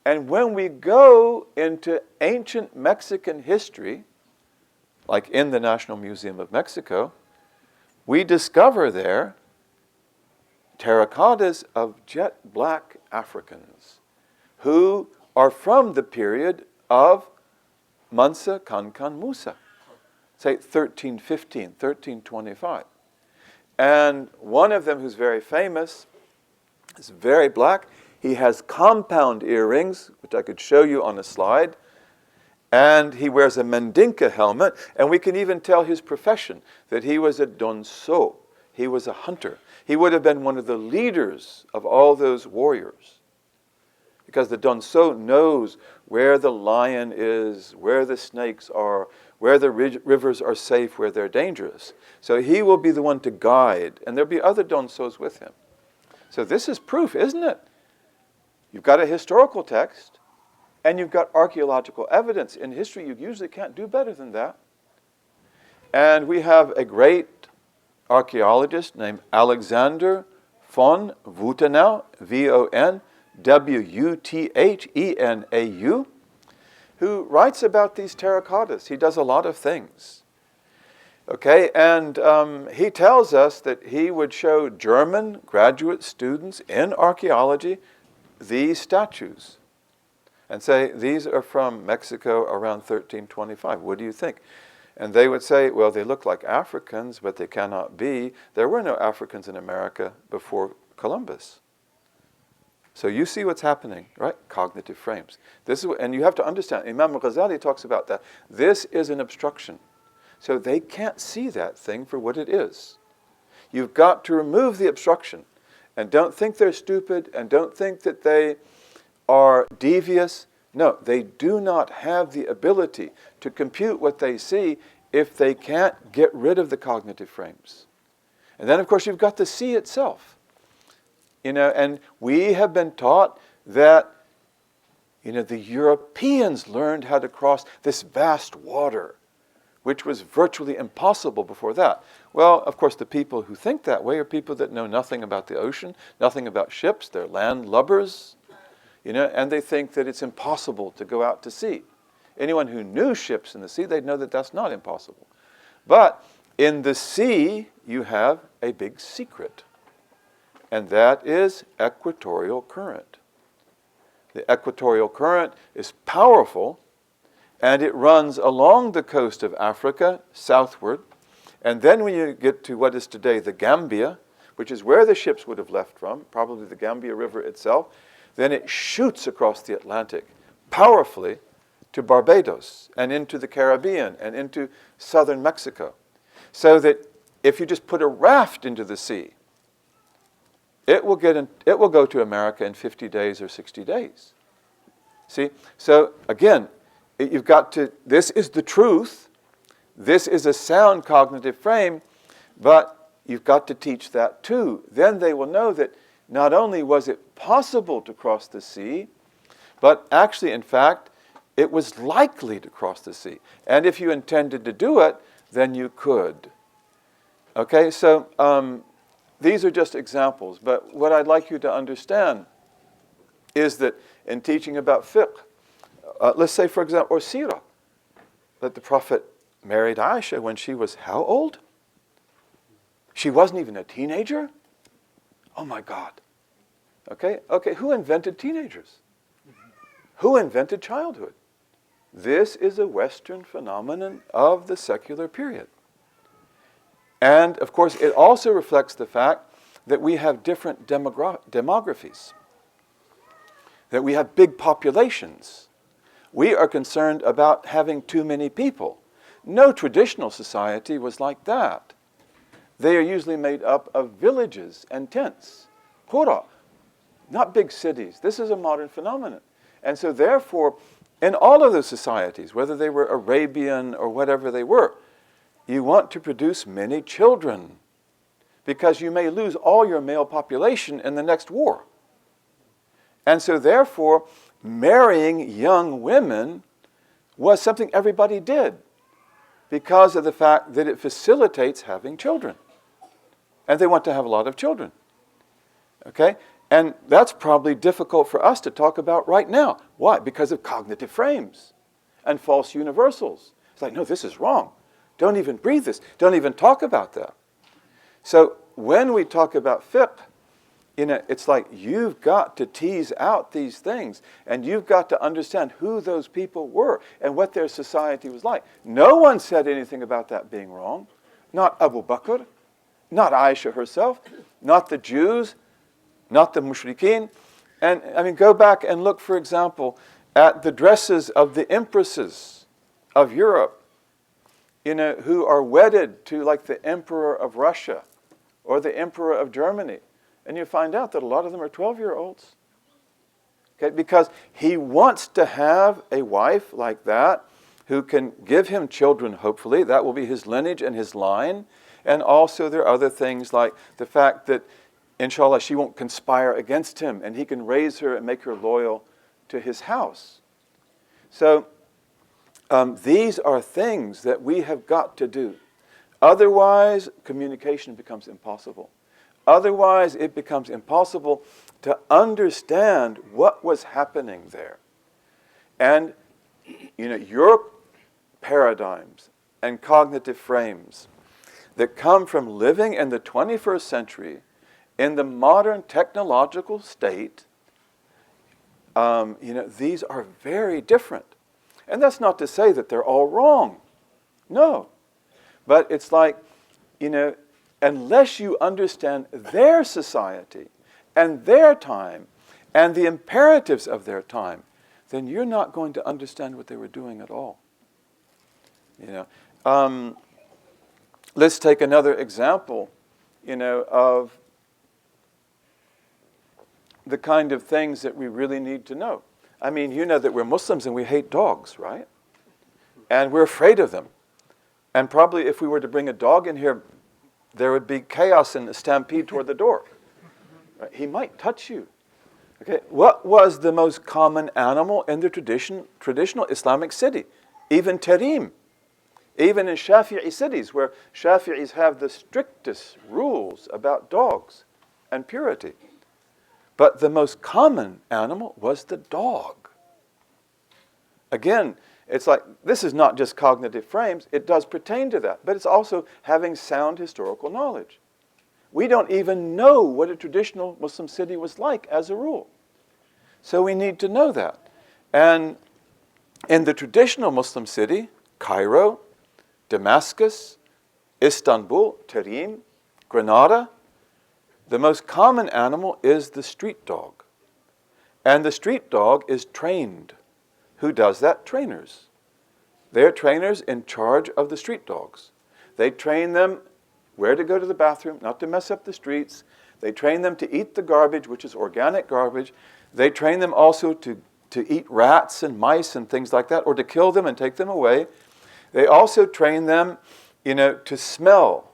And when we go into ancient Mexican history, like in the National Museum of Mexico, we discover there terracottas of jet black Africans who are from the period of Mansa Kankan Musa. say 1315, 1325. And one of them who's very famous is very black. He has compound earrings, which I could show you on a slide. And he wears a Mandinka helmet. And we can even tell his profession, that he was a donso. He was a hunter. He would have been one of the leaders of all those warriors. Because the donso knows where the lion is, where the snakes are, where the rivers are safe, where they're dangerous. So he will be the one to guide. And there'll be other donsos with him. So this is proof, isn't it? You've got a historical text, and you've got archaeological evidence. In history, you usually can't do better than that. And we have a great archaeologist named Alexander von Wuthenau, Vonwuthenau, who writes about these terracottas. He does a lot of things. Okay, and he tells us that he would show German graduate students in archaeology these statues and say, these are from Mexico around 1325. What do you think? And they would say, well, they look like Africans, but they cannot be. There were no Africans in America before Columbus. So you see what's happening, right? Cognitive frames. This is, and you have to understand, Imam Ghazali talks about that. This is an obstruction. So they can't see that thing for what it is. You've got to remove the obstruction. And don't think they're stupid, and don't think that they are devious. No, they do not have the ability to compute what they see if they can't get rid of the cognitive frames. And then, of course, you've got the sea itself. And we have been taught that, the Europeans learned how to cross this vast water, which was virtually impossible before that. Well, of course, the people who think that way are people that know nothing about the ocean, nothing about ships. They're landlubbers, and they think that it's impossible to go out to sea. Anyone who knew ships in the sea, they'd know that that's not impossible. But in the sea, you have a big secret, and that is equatorial current. The equatorial current is powerful, and it runs along the coast of Africa, southward. And then when you get to what is today the Gambia, which is where the ships would have left from, probably the Gambia River itself, then it shoots across the Atlantic powerfully to Barbados and into the Caribbean and into southern Mexico. So that if you just put a raft into the sea, it will go to America in 50 days or 60 days. See? So again, you've got to, this is the truth. This is a sound cognitive frame, but you've got to teach that too. Then they will know that not only was it possible to cross the sea, but actually, in fact, it was likely to cross the sea. And if you intended to do it, then you could. Okay, so these are just examples, but what I'd like you to understand is that in teaching about fiqh, let's say, for example, or seerah, that the Prophet married Aisha when she was how old? She wasn't even a teenager? Oh my God. Okay, who invented teenagers? Who invented childhood? This is a Western phenomenon of the secular period. And of course, it also reflects the fact that we have different demographies, that we have big populations. We are concerned about having too many people. No traditional society was like that. They are usually made up of villages and tents, qura, not big cities. This is a modern phenomenon. And so therefore, in all of those societies, whether they were Arabian or whatever they were, you want to produce many children because you may lose all your male population in the next war. And so therefore, marrying young women was something everybody did because of the fact that it facilitates having children. And they want to have a lot of children. Okay? And that's probably difficult for us to talk about right now. Why? Because of cognitive frames and false universals. It's like, no, this is wrong. Don't even breathe this. Don't even talk about that. So when we talk about fiqh, it's like you've got to tease out these things, and you've got to understand who those people were and what their society was like. No one said anything about that being wrong. Not Abu Bakr, not Aisha herself, not the Jews, not the mushrikeen. And I mean, go back and look, for example, at the dresses of the empresses of Europe, who are wedded to like the emperor of Russia or the emperor of Germany. And you find out that a lot of them are 12-year-olds. Okay, because he wants to have a wife like that who can give him children, hopefully. That will be his lineage and his line. And also there are other things like the fact that, inshallah, she won't conspire against him, and he can raise her and make her loyal to his house. So these are things that we have got to do. Otherwise, communication becomes impossible. Otherwise, it becomes impossible to understand what was happening there. And, your paradigms and cognitive frames that come from living in the 21st century in the modern technological state, these are very different. And that's not to say that they're all wrong. No. But it's like, unless you understand their society and their time and the imperatives of their time, then you're not going to understand what they were doing at all. Let's take another example, of the kind of things that we really need to know. I mean, you know that we're Muslims and we hate dogs, right? And we're afraid of them. And probably if we were to bring a dog in here, there would be chaos and a stampede toward the door. Right? He might touch you. Okay, what was the most common animal in the traditional Islamic city? Even terim. Even in Shafi'i cities, where Shafi'is have the strictest rules about dogs and purity. But the most common animal was the dog. Again, it's like, this is not just cognitive frames, it does pertain to that, but it's also having sound historical knowledge. We don't even know what a traditional Muslim city was like as a rule. So we need to know that. And in the traditional Muslim city, Cairo, Damascus, Istanbul, Tarim, Granada, the most common animal is the street dog. And the street dog is trained. Who does that? Trainers. They're trainers in charge of the street dogs. They train them where to go to the bathroom, not to mess up the streets. They train them to eat the garbage, which is organic garbage. They train them also to eat rats and mice and things like that, or to kill them and take them away. They also train them, to smell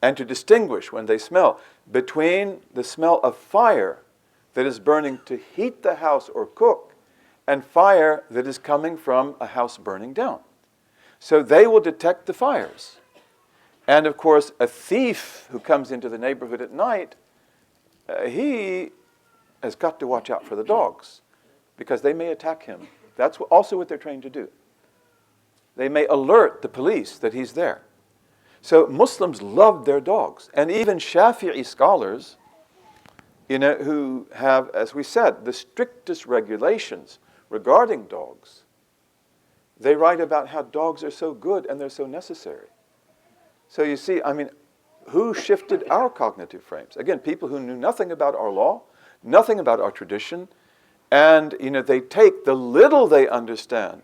and to distinguish when they smell between the smell of fire that is burning to heat the house or cook and fire that is coming from a house burning down. So they will detect the fires. And of course, a thief who comes into the neighborhood at night, he has got to watch out for the dogs because they may attack him. That's also what they're trained to do. They may alert the police that he's there. So Muslims love their dogs. And even Shafi'i scholars, who have, as we said, the strictest regulations regarding dogs, they write about how dogs are so good and they're so necessary. So you see, who shifted our cognitive frames? Again, people who knew nothing about our law, nothing about our tradition, and they take the little they understand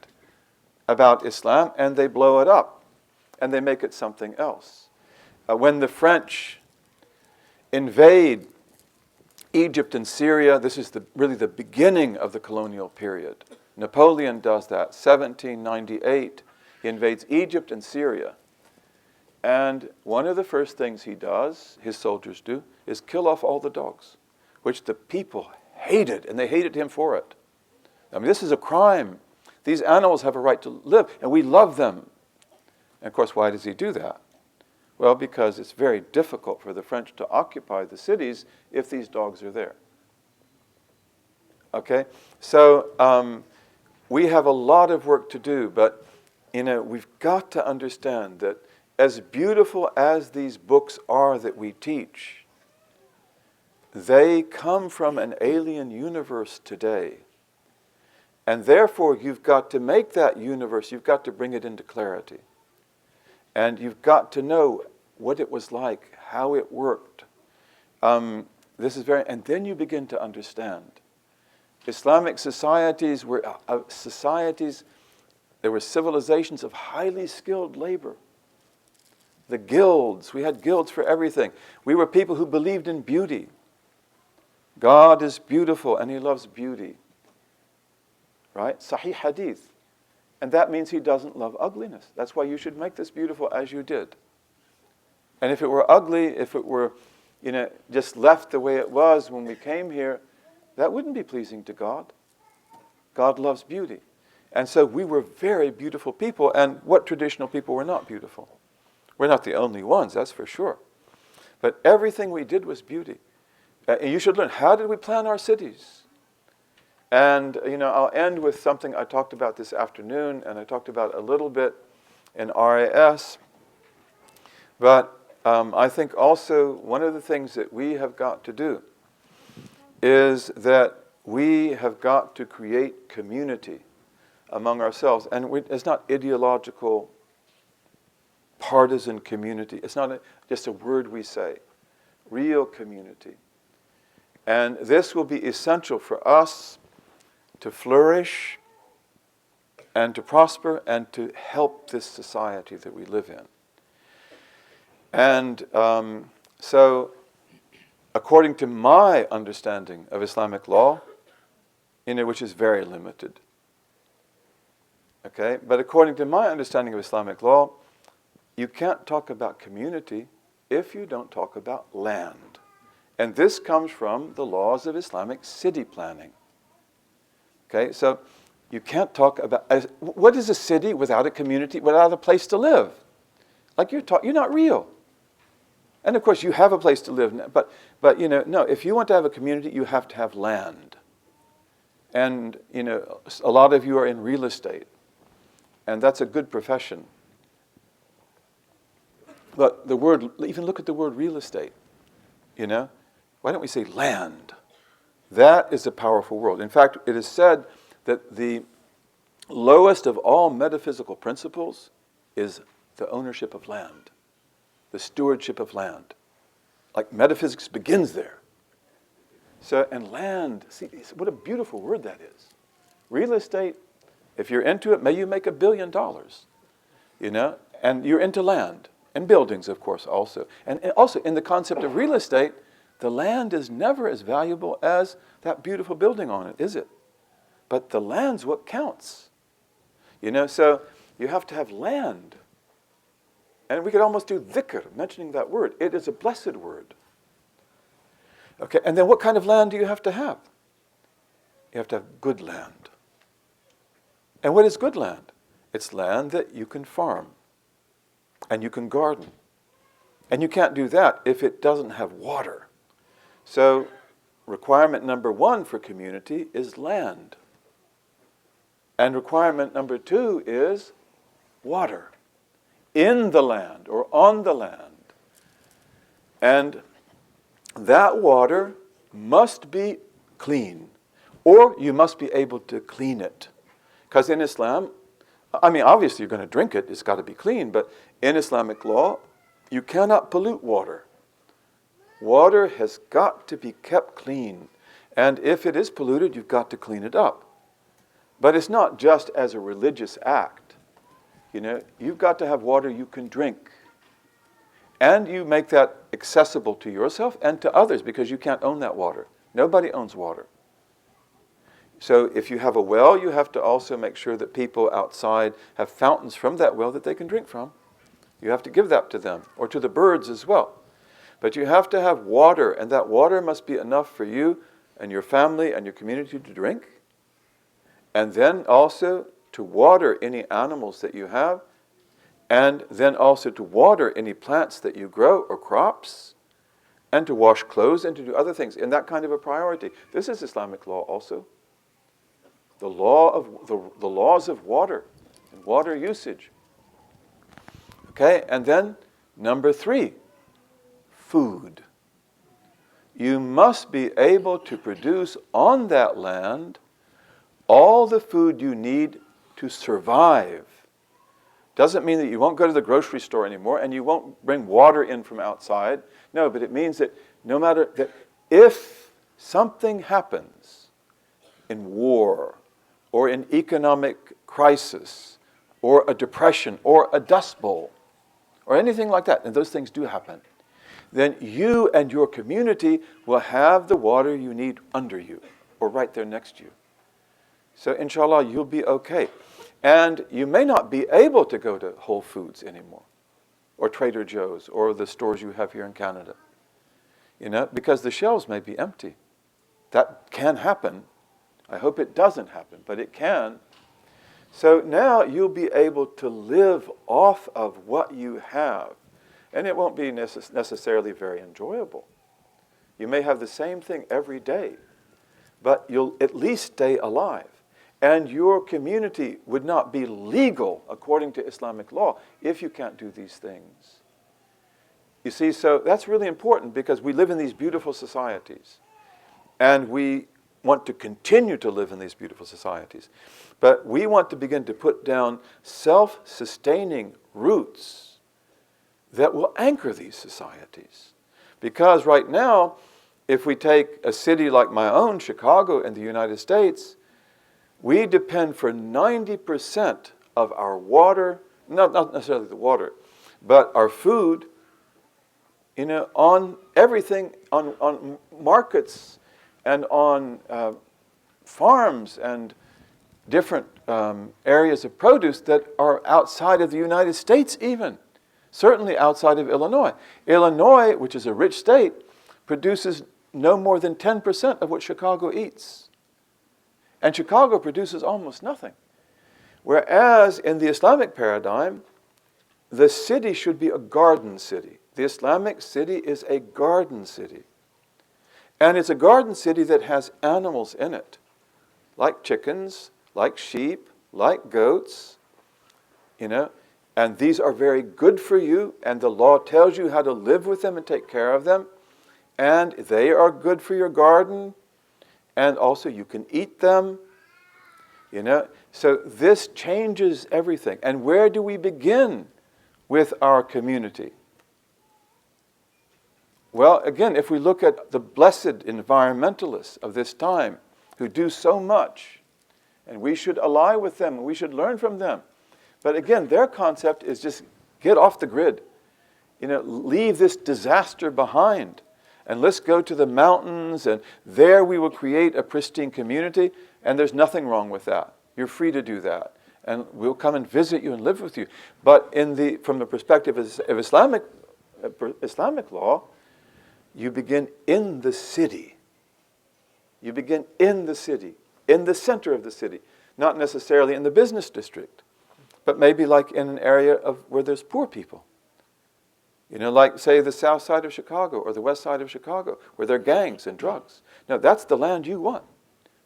about Islam and they blow it up and they make it something else. When the French invade Egypt and Syria, this is really the beginning of the colonial period. Napoleon does that, 1798. He invades Egypt and Syria. And one of the first things he does, his soldiers do, is kill off all the dogs, which the people hated, and they hated him for it. This is a crime. These animals have a right to live, and we love them. And of course, why does he do that? Well, because it's very difficult for the French to occupy the cities if these dogs are there. Okay? So we have a lot of work to do, but we've got to understand that as beautiful as these books are that we teach, they come from an alien universe today. And therefore, you've got to make that universe, you've got to bring it into clarity. And you've got to know what it was like, how it worked. This is very, and then you begin to understand. Islamic societies were there were civilizations of highly skilled labor. The guilds, we had guilds for everything. We were people who believed in beauty. God is beautiful and He loves beauty. Right? Sahih hadith. And that means He doesn't love ugliness. That's why you should make this beautiful as you did. And if it were ugly, if it were, just left the way it was when we came here, that wouldn't be pleasing to God. God loves beauty. And so we were very beautiful people. And what traditional people were not beautiful? We're not the only ones, that's for sure. But everything we did was beauty. And you should learn, how did we plan our cities? And, I'll end with something I talked about this afternoon, and I talked about a little bit in RAS. But I think also one of the things that we have got to do is that we have got to create community among ourselves. And it's not ideological, partisan community. It's not just a word we say. Real community. And this will be essential for us to flourish and to prosper and to help this society that we live in. And so, according to my understanding of Islamic law, which is very limited, okay, but according to my understanding of Islamic law, you can't talk about community if you don't talk about land. And this comes from the laws of Islamic city planning. Okay, so you can't talk about, what is a city without a community, without a place to live? Like you're not real. And of course you have a place to live, but no, if you want to have a community, you have to have land. And, a lot of you are in real estate, and that's a good profession. But even look at the word real estate, Why don't we say land? That is a powerful word. In fact, it is said that the lowest of all metaphysical principles is the ownership of land, the stewardship of land. Like metaphysics begins there. So, and land, see, what a beautiful word that is. Real estate, if you're into it, may you make $1 billion, and you're into land, and buildings, of course, also. And also, in the concept of real estate, the land is never as valuable as that beautiful building on it, is it? But the land's what counts. So you have to have land. And we could almost do dhikr, mentioning that word. It is a blessed word. Okay, and then what kind of land do you have to have? You have to have good land. And what is good land? It's land that you can farm. And you can garden. And you can't do that if it doesn't have water. So, requirement number 1 for community is land. And requirement number 2 is water. In the land or on the land. And that water must be clean. Or you must be able to clean it. Because in Islam, obviously you're going to drink it, it's got to be clean, but in Islamic law, you cannot pollute water. Water has got to be kept clean. And if it is polluted, you've got to clean it up. But it's not just as a religious act. You've got to have water you can drink. And you make that accessible to yourself and to others because you can't own that water. Nobody owns water. So if you have a well, you have to also make sure that people outside have fountains from that well that they can drink from. You have to give that to them, or to the birds as well. But you have to have water, and that water must be enough for you and your family and your community to drink. And then also to water any animals that you have, and then also to water any plants that you grow or crops, and to wash clothes and to do other things in that kind of a priority. This is Islamic law also. The laws of water and water usage. Okay, and then number 3, food. you must be able to produce on that land all the food you need to survive. Doesn't mean that you won't go to the grocery store anymore and you won't bring water in from outside. No, but it means that no matter that, if something happens in war or in economic crisis or a depression or a dust bowl or anything like that, and those things do happen, then you and your community will have the water you need under you or right there next to you. So inshallah, you'll be okay. And you may not be able to go to Whole Foods anymore or Trader Joe's or the stores you have here in Canada, because the shelves may be empty. That can happen. I hope it doesn't happen, but it can. So now you'll be able to live off of what you have. And it won't be necessarily very enjoyable. You may have the same thing every day, but you'll at least stay alive. And your community would not be legal according to Islamic law if you can't do these things. You see, so that's really important because we live in these beautiful societies. And we want to continue to live in these beautiful societies. But we want to begin to put down self-sustaining roots that will anchor these societies. Because right now, if we take a city like my own, Chicago, in the United States, we depend for 90% of our water, not necessarily the water, but our food, on everything, on markets and on farms and different areas of produce that are outside of the United States even. Certainly outside of Illinois. Illinois, which is a rich state, produces no more than 10% of what Chicago eats. And Chicago produces almost nothing. Whereas in the Islamic paradigm, the city should be a garden city. The Islamic city is a garden city. And it's a garden city that has animals in it, like chickens, like sheep, like goats, and these are very good for you, and the law tells you how to live with them and take care of them, and they are good for your garden, and also you can eat them, So this changes everything. And where do we begin with our community? Well, again, if we look at the blessed environmentalists of this time who do so much, and we should ally with them, and we should learn from them. But again, their concept is just get off the grid. Leave this disaster behind. And let's go to the mountains, and there we will create a pristine community, and there's nothing wrong with that. You're free to do that. And we'll come and visit you and live with you. But from the perspective of Islamic law, you begin in the city. You begin in the city, in the center of the city, not necessarily in the business district, but maybe like in an area where there's poor people. Like, say, the south side of Chicago or the west side of Chicago, where there are gangs and drugs. Now, that's the land you want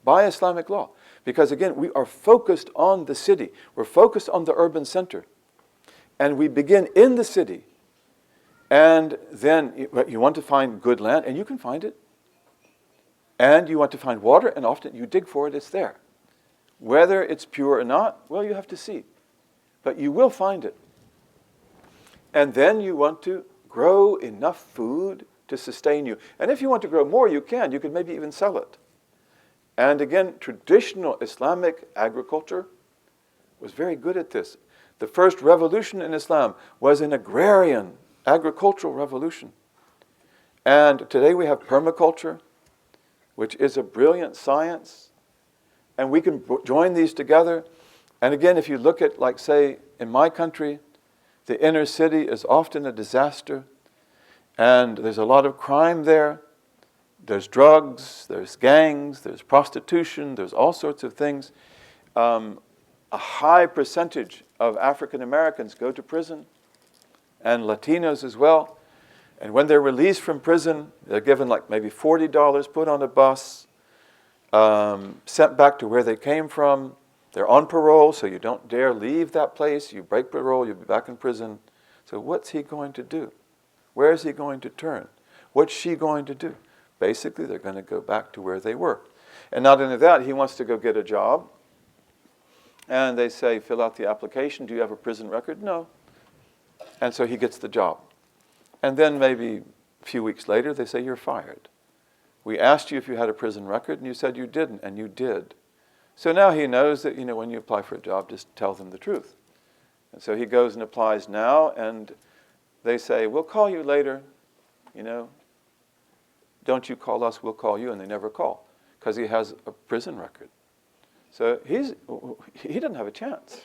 by Islamic law. Because, again, we are focused on the city. We're focused on the urban center. And we begin in the city. And then you want to find good land, and you can find it. And you want to find water, and often you dig for it, it's there. Whether it's pure or not, well, you have to see. But you will find it. And then you want to grow enough food to sustain you. And if you want to grow more, you can. You could maybe even sell it. And again, traditional Islamic agriculture was very good at this. The first revolution in Islam was an agrarian agricultural revolution. And today we have permaculture, which is a brilliant science. And we can join these together. And again, if you look at, like, say, in my country, the inner city is often a disaster. And there's a lot of crime there. There's drugs, there's gangs, there's prostitution, there's all sorts of things. A high percentage of African Americans go to prison, and Latinos as well. And when they're released from prison, they're given like maybe $40, put on a bus, sent back to where they came from. They're on parole, so you don't dare leave that place. You break parole, you'll be back in prison. So what's he going to do? Where is he going to turn? What's she going to do? basically they're going to go back to where they were. And not only that, he wants to go get a job. And they say, fill out the application. Do you have a prison record? No. And so he gets the job. And then maybe a few weeks later, they say, you're fired. We asked you if you had a prison record, and you said you didn't, and you did. So now he knows that, when you apply for a job, just tell them the truth. And so he goes and applies now, and they say, we'll call you later, Don't you call us, we'll call you, and they never call, because he has a prison record. So he doesn't have a chance.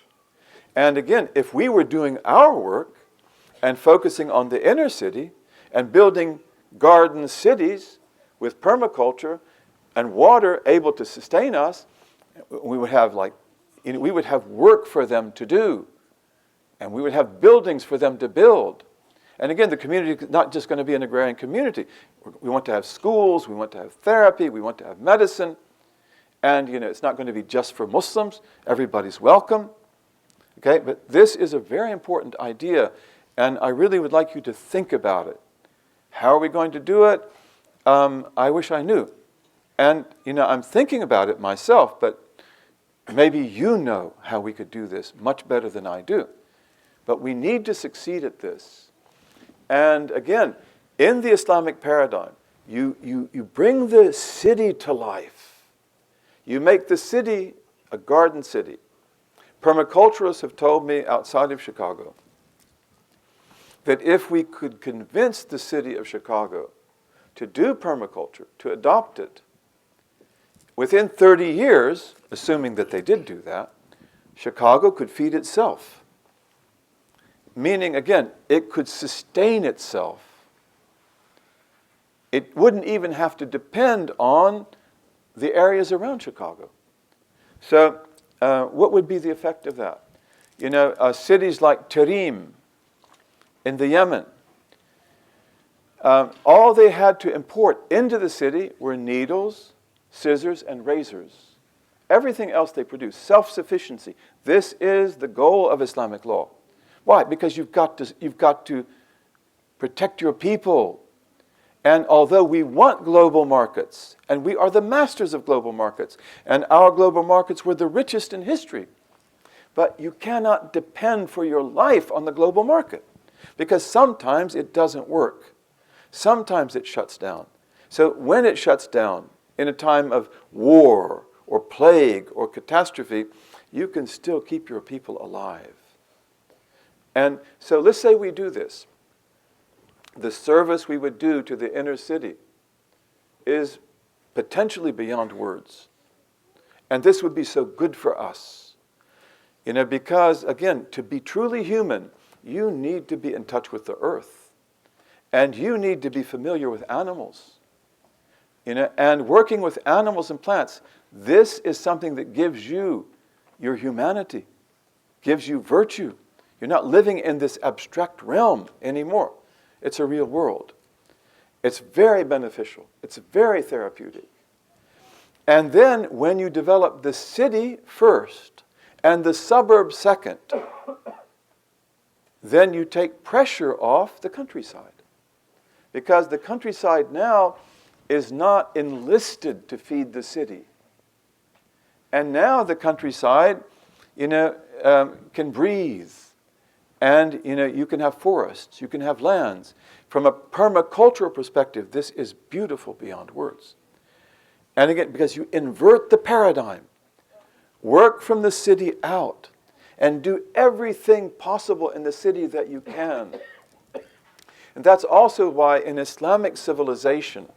And again, if we were doing our work and focusing on the inner city and building garden cities with permaculture and water able to sustain us, we would have we would have work for them to do, and we would have buildings for them to build. And again, the community is not just going to be an agrarian community. We want to have schools, we want to have therapy, we want to have medicine. And it's not going to be just for Muslims. Everybody's welcome. Okay, but this is a very important idea, and I really would like you to think about it. How are we going to do it? I wish I knew. And I'm thinking about it myself, but maybe you know how we could do this much better than I do. But we need to succeed at this. And again, in the Islamic paradigm, you bring the city to life. You make the city a garden city. Permaculturists have told me outside of Chicago that if we could convince the city of Chicago to do permaculture, to adopt it, within 30 years, assuming that they did do that, Chicago could feed itself. Meaning, again, it could sustain itself. It wouldn't even have to depend on the areas around Chicago. So, what would be the effect of that? Cities like Tarim in the Yemen, all they had to import into the city were needles, scissors, and razors. Everything else they produce, self-sufficiency. This is the goal of Islamic law. Why? Because you've got to protect your people. And although we want global markets, and we are the masters of global markets, and our global markets were the richest in history, but you cannot depend for your life on the global market, because sometimes it doesn't work. Sometimes it shuts down. So when it shuts down, in a time of war or plague or catastrophe, you can still keep your people alive. And so let's say we do this. The service we would do to the inner city is potentially beyond words. And this would be so good for us. Because, again, to be truly human, you need to be in touch with the earth. And you need to be familiar with animals. And working with animals and plants, this is something that gives you your humanity, gives you virtue. You're not living in this abstract realm anymore. It's a real world. It's very beneficial. It's very therapeutic. And then when you develop the city first and the suburb second, then you take pressure off the countryside. Because the countryside now is not enlisted to feed the city. And now the countryside, can breathe. And, you can have forests, you can have lands. From a permacultural perspective, this is beautiful beyond words. And again, because you invert the paradigm, work from the city out, and do everything possible in the city that you can. And that's also why in Islamic civilization,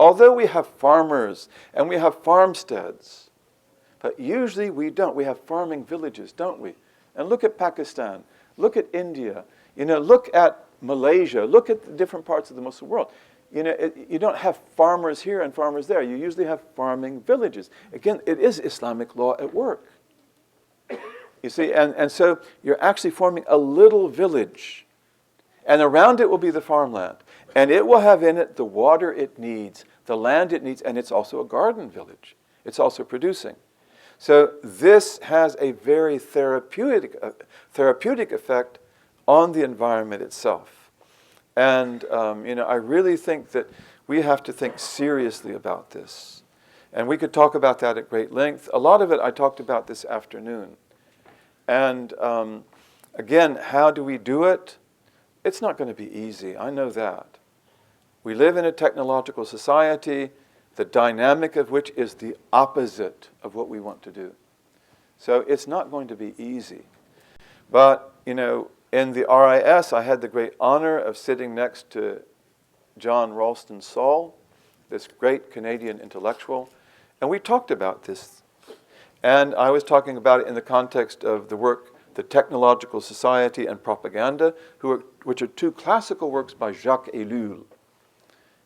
although we have farmers and we have farmsteads, but usually we don't. We have farming villages, don't we? And look at Pakistan. Look at India, look at Malaysia, look at the different parts of the Muslim world. You don't have farmers here and farmers there. You usually have farming villages. Again, it is Islamic law at work. You see, and so you're actually forming a little village. And around it will be the farmland. And it will have in it the water it needs, the land it needs, and it's also a garden village. It's also producing. So this has a very therapeutic effect on the environment itself. And, I really think that we have to think seriously about this. And we could talk about that at great length. A lot of it I talked about this afternoon. And again, how do we do it? It's not going to be easy. I know that. We live in a technological society, the dynamic of which is the opposite of what we want to do. So it's not going to be easy. But, in the RIS, I had the great honor of sitting next to John Ralston Saul, this great Canadian intellectual, and we talked about this. And I was talking about it in the context of the work, The Technological Society and Propaganda, which are two classical works by Jacques Ellul.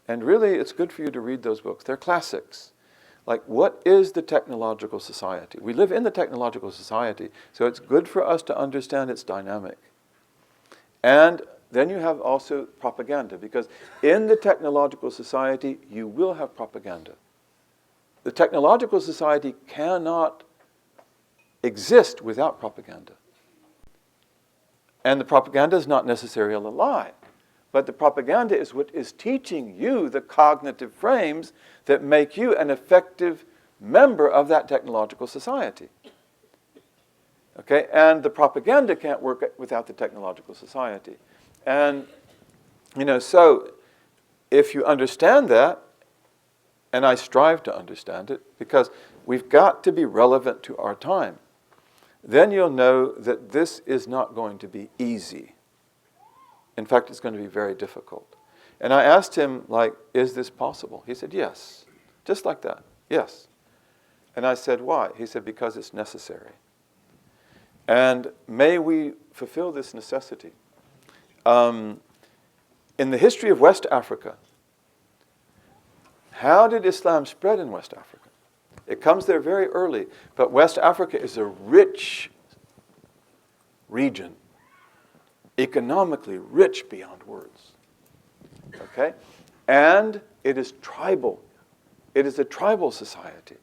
And really, it's good for you to read those books. They're classics. Like, what is the technological society? We live in the technological society, so it's good for us to understand its dynamic. And then you have also propaganda, because in the technological society, you will have propaganda. The technological society cannot exist without propaganda. And the propaganda is not necessarily a lie, but the propaganda is what is teaching you the cognitive frames that make you an effective member of that technological society. Okay? And the propaganda can't work without the technological society. And, so if you understand that, and I strive to understand it, because we've got to be relevant to our time, then you'll know that this is not going to be easy. In fact, it's going to be very difficult. And I asked him, is this possible? He said, yes. Just like that, yes. And I said, why? He said, because it's necessary. And may we fulfill this necessity. In the history of West Africa, how did Islam spread in West Africa? It comes there very early, but West Africa is a rich region, economically rich beyond words. Okay? And it is tribal. It is a tribal society.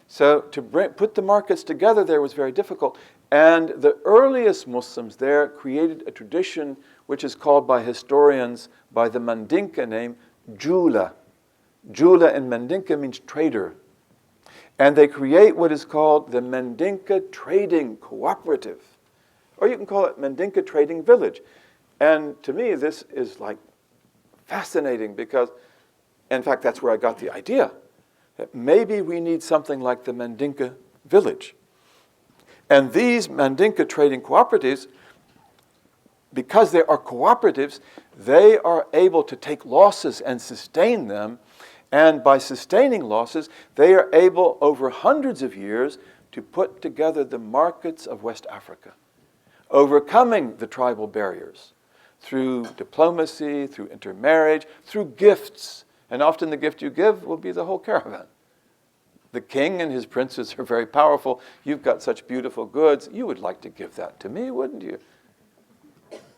So to put the markets together there was very difficult. And the earliest Muslims there created a tradition which is called by historians by the Mandinka name Jula. Jula in Mandinka means trader. And they create what is called the Mandinka Trading Cooperative. Or you can call it Mandinka Trading Village. And to me, this is fascinating because, in fact, that's where I got the idea. That maybe we need something like the Mandinka Village. And these Mandinka trading cooperatives, because they are cooperatives, they are able to take losses and sustain them. And by sustaining losses, they are able, over hundreds of years, to put together the markets of West Africa, overcoming the tribal barriers through diplomacy, through intermarriage, through gifts. And often the gift you give will be the whole caravan. The king and his princes are very powerful. You've got such beautiful goods. You would like to give that to me, wouldn't you?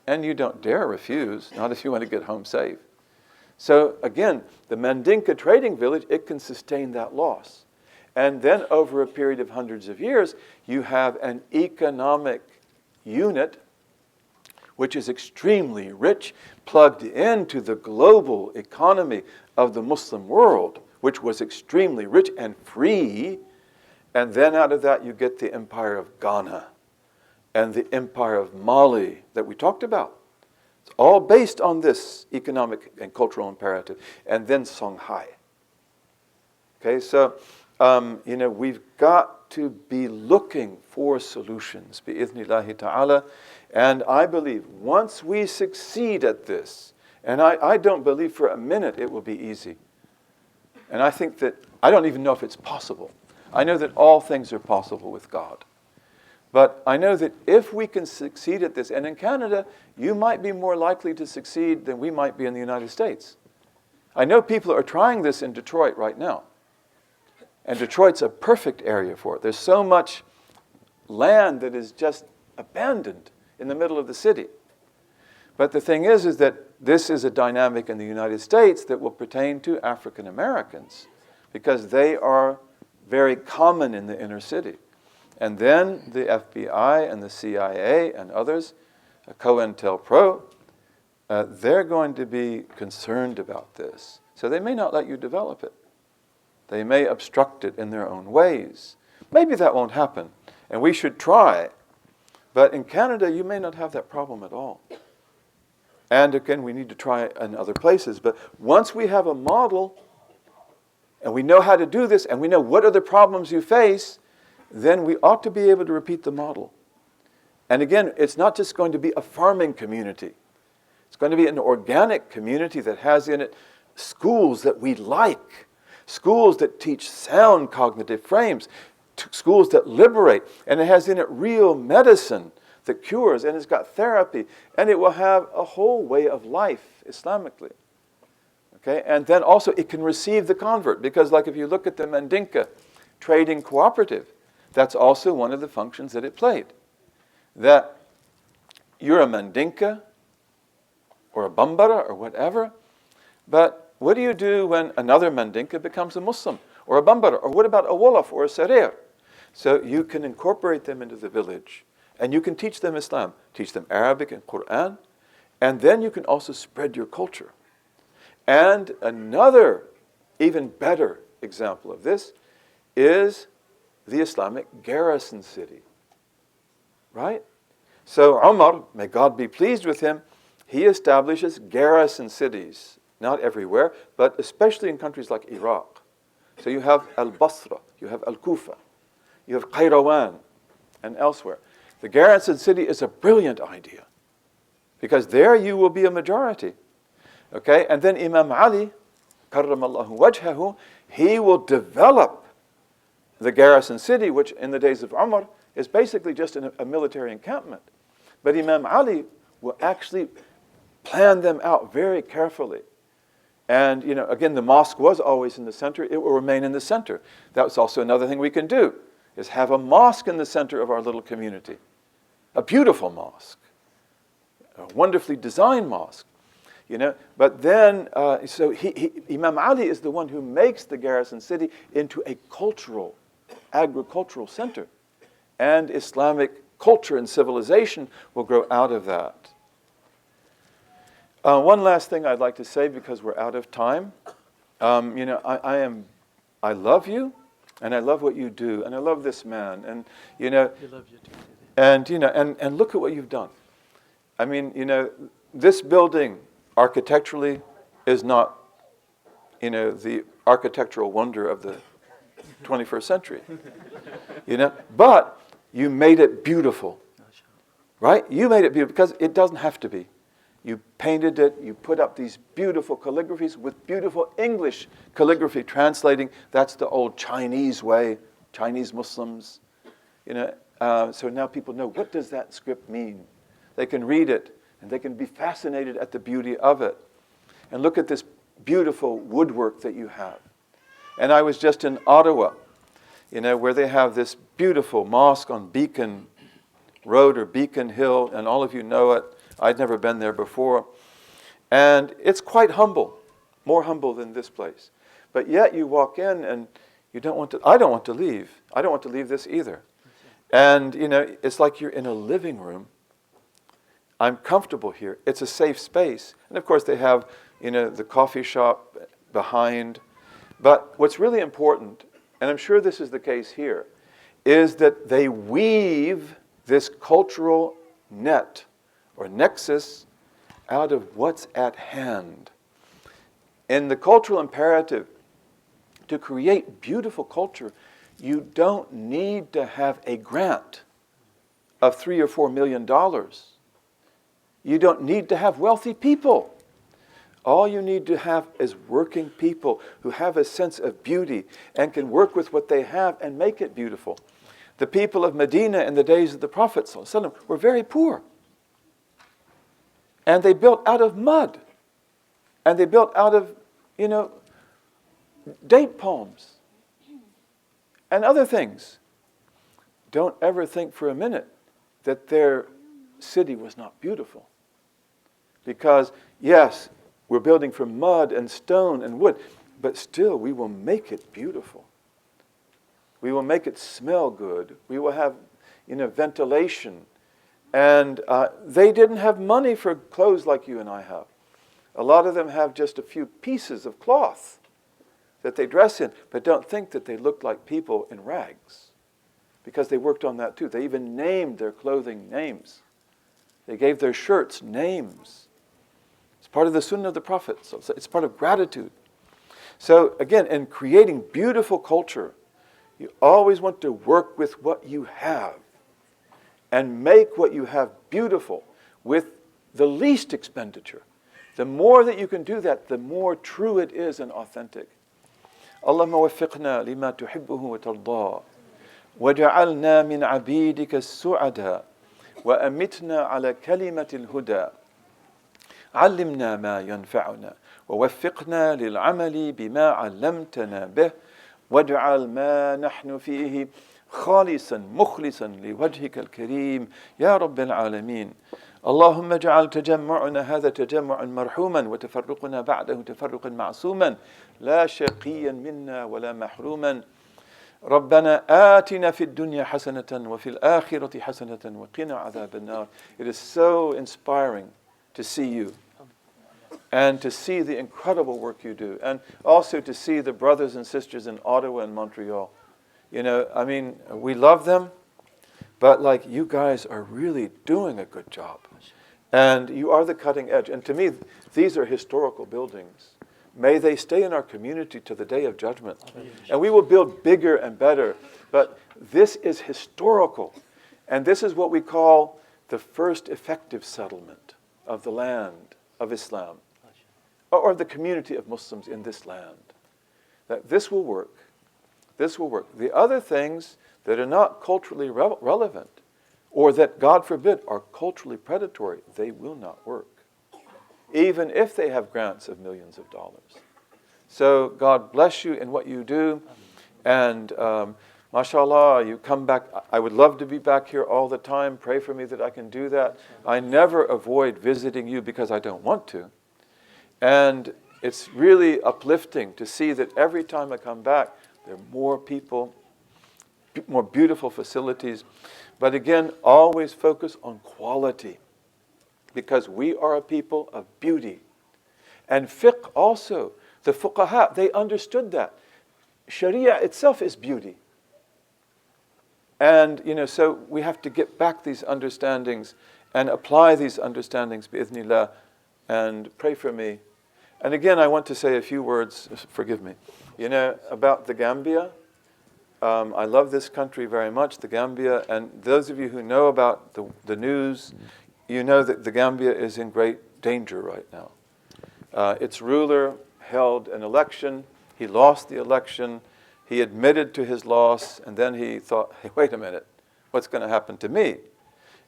And you don't dare refuse, not if you want to get home safe. So again, the Mandinka trading village, it can sustain that loss. And then over a period of hundreds of years, you have an economic unit which is extremely rich, plugged into the global economy of the Muslim world, which was extremely rich and free. And then out of that, you get the empire of Ghana and the empire of Mali that we talked about. It's all based on this economic and cultural imperative. And then Songhai. Okay, so, we've got to be looking for solutions, bi-idhnillahi ta'ala. And I believe once we succeed at this, and I don't believe for a minute it will be easy. And I think that, I don't even know if it's possible. I know that all things are possible with God. But I know that if we can succeed at this, and in Canada, you might be more likely to succeed than we might be in the United States. I know people are trying this in Detroit right now. And Detroit's a perfect area for it. There's so much land that is just abandoned in the middle of the city. But the thing is that this is a dynamic in the United States that will pertain to African Americans because they are very common in the inner city. And then the FBI and the CIA and others, COINTELPRO, they're going to be concerned about this. So they may not let you develop it. They may obstruct it in their own ways. Maybe that won't happen, and we should try. But in Canada, you may not have that problem at all. And again, we need to try in other places. But once we have a model, and we know how to do this, and we know what are the problems you face, then we ought to be able to repeat the model. And again, it's not just going to be a farming community. It's going to be an organic community that has in it schools that we like, schools that teach sound cognitive frames, schools that liberate, and it has in it real medicine that cures, and it's got therapy, and it will have a whole way of life Islamically. Okay? And then also it can receive the convert, because like if you look at the Mandinka trading cooperative, that's also one of the functions that it played. That you're a Mandinka or a Bambara or whatever, but what do you do when another Mandinka becomes a Muslim or a Bambara? Or what about a Wolof or a Serer? So you can incorporate them into the village, and you can teach them Islam, teach them Arabic and Quran, and then you can also spread your culture. And another, even better example of this is the Islamic garrison city. Right? So Umar, may God be pleased with him, he establishes garrison cities, not everywhere, but especially in countries like Iraq. So you have Al-Basra, you have Al-Kufa, you have Qayrawan, and elsewhere. The garrison city is a brilliant idea, because there you will be a majority. Okay? And then Imam Ali, karramallahu wajhahu, he will develop the garrison city, which in the days of Umar is basically just a military encampment. But Imam Ali will actually plan them out very carefully. And, again, the mosque was always in the center. It will remain in the center. That's also another thing we can do, is have a mosque in the center of our little community. A beautiful mosque. A wonderfully designed mosque. But then, so Imam Ali is the one who makes the garrison city into a cultural, agricultural center. And Islamic culture and civilization will grow out of that. One last thing I'd like to say, because we're out of time. I love you, and I love what you do, and I love this man, and He loves you too. and look at what you've done. I mean, this building architecturally is not, the architectural wonder of the 21st century. But you made it beautiful, right? You made it beautiful because it doesn't have to be. You painted it, you put up these beautiful calligraphies with beautiful English calligraphy translating. That's the old Chinese way, Chinese Muslims. So now people know, what does that script mean? They can read it, and they can be fascinated at the beauty of it. And look at this beautiful woodwork that you have. And I was just in Ottawa, where they have this beautiful mosque on Beacon Road or Beacon Hill, and all of you know it. I'd never been there before. And it's quite humble, more humble than this place. But yet you walk in and I don't want to leave. I don't want to leave this either. And, it's like you're in a living room. I'm comfortable here. It's a safe space. And of course they have, the coffee shop behind. But what's really important, and I'm sure this is the case here, is that they weave this cultural net or nexus out of what's at hand. In the cultural imperative, to create beautiful culture, you don't need to have a grant of $3 or $4 million. You don't need to have wealthy people. All you need to have is working people who have a sense of beauty and can work with what they have and make it beautiful. The people of Medina in the days of the Prophet ﷺ were very poor. And they built out of mud. And they built out of, date palms. And other things. Don't ever think for a minute that their city was not beautiful. Because, yes, we're building from mud and stone and wood, but still we will make it beautiful. We will make it smell good. We will have, ventilation. And they didn't have money for clothes like you and I have. A lot of them have just a few pieces of cloth that they dress in, but don't think that they look like people in rags, because they worked on that too. They even named their clothing names. They gave their shirts names. It's part of the sunnah of the Prophet. So it's part of gratitude. So again, in creating beautiful culture, you always want to work with what you have and make what you have beautiful with the least expenditure. The more that you can do that, the more true it is and authentic. Allahumma waffiqna lima tuhibbuhu wa tardah, waj'alna min abidika as-su'ada, wa amitna ala kalimati al-huda. علمنا ما ينفعنا ووفقنا للعمل بما علمتنا به واجعل ما نحن فيه خالصا مخلصا لوجهك الكريم يا رب العالمين. اللهم اجعل تجمعنا هذا تجمعا مرحوما وتفرقنا بعده تفرقا معصوما لا شقيا منا ولا محروما. ربنا آتنا في الدنيا حسنة وفي الآخرة حسنة وقنا عذاب النار. It is so inspiring to see you and to see the incredible work you do, and also to see the brothers and sisters in Ottawa and Montreal. You know, I mean, we love them, but like, you guys are really doing a good job. And you are the cutting edge. And to me, these are historical buildings. May they stay in our community to the day of judgment. And we will build bigger and better. But this is historical. And this is what we call the first effective settlement of the land of Islam, or the community of Muslims in this land. That this will work. This will work. The other things that are not culturally relevant, or that, God forbid, are culturally predatory, they will not work, even if they have grants of millions of dollars. So God bless you in what you do. And mashallah, you come back. I would love to be back here all the time. Pray for me that I can do that. I never avoid visiting you because I don't want to. And it's really uplifting to see that every time I come back, there are more people, more beautiful facilities. But again, always focus on quality, because we are a people of beauty. And fiqh also, the fuqaha, they understood that. Sharia itself is beauty. And, you know, so we have to get back these understandings and apply these understandings, bi'idhnillah, and pray for me. And again, I want to say a few words, forgive me, you know, about the Gambia. I love this country very much, the Gambia, and those of you who know about the news, you know that the Gambia is in great danger right now. Its ruler held an election. He lost the election. He admitted to his loss, and then he thought, hey, wait a minute, what's going to happen to me?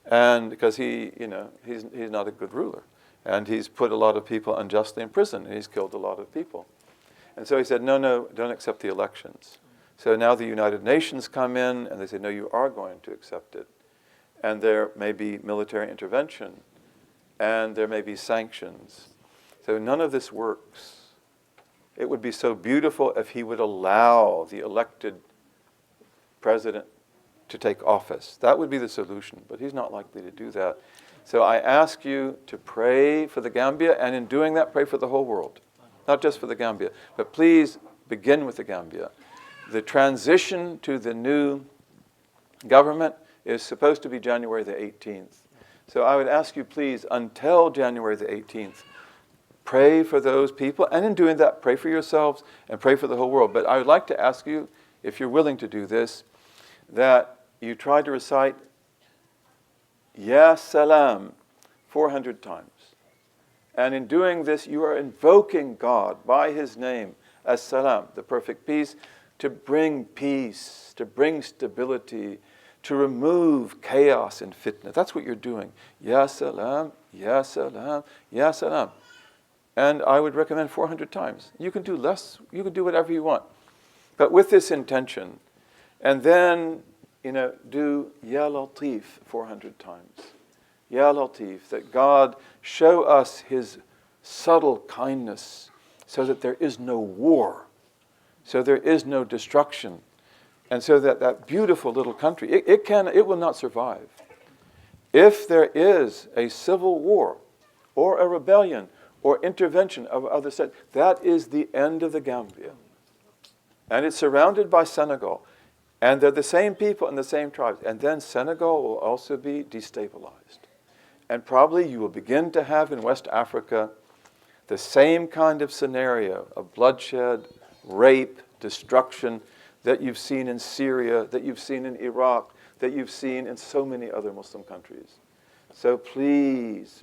And because he, you know, he's not a good ruler. And he's put a lot of people unjustly in prison, and he's killed a lot of people. And so he said, no, don't accept the elections. So now the United Nations come in, and they say, no, you are going to accept it. And there may be military intervention, and there may be sanctions. So none of this works. It would be so beautiful if he would allow the elected president to take office. That would be the solution, but he's not likely to do that. So I ask you to pray for the Gambia, and in doing that, pray for the whole world. Not just for the Gambia, but please begin with the Gambia. The transition to the new government is supposed to be January the 18th. So I would ask you, please, until January the 18th, pray for those people, and in doing that, pray for yourselves and pray for the whole world. But I would like to ask you, if you're willing to do this, that you try to recite Ya Salam 400 times. And in doing this, you are invoking God by His name, As-Salam, the perfect peace, to bring peace, to bring stability, to remove chaos and fitna. That's what you're doing. Ya Salam, Ya Salam, Ya Salam. And I would recommend 400 times. You can do less, you can do whatever you want. But with this intention, and then, you know, do Ya Latif 400 times. Ya Latif, that God show us His subtle kindness so that there is no war, so there is no destruction, and so that that beautiful little country, it will not survive. If there is a civil war or a rebellion or intervention of other states, that is the end of the Gambia. And it's surrounded by Senegal. And they're the same people and the same tribes. And then Senegal will also be destabilized. And probably you will begin to have in West Africa the same kind of scenario of bloodshed, rape, destruction that you've seen in Syria, that you've seen in Iraq, that you've seen in so many other Muslim countries. So please,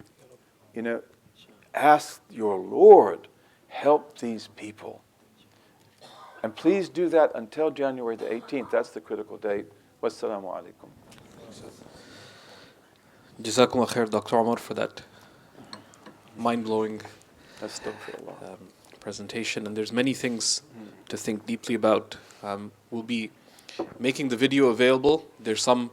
ask your Lord, help these people. And please do that until January the 18th. That's the critical date. Wassalamu alaikum. Jazakumullah khair, Dr. Umar, for that mind-blowing presentation. And there's many things to think deeply about. We'll be making the video available. There's some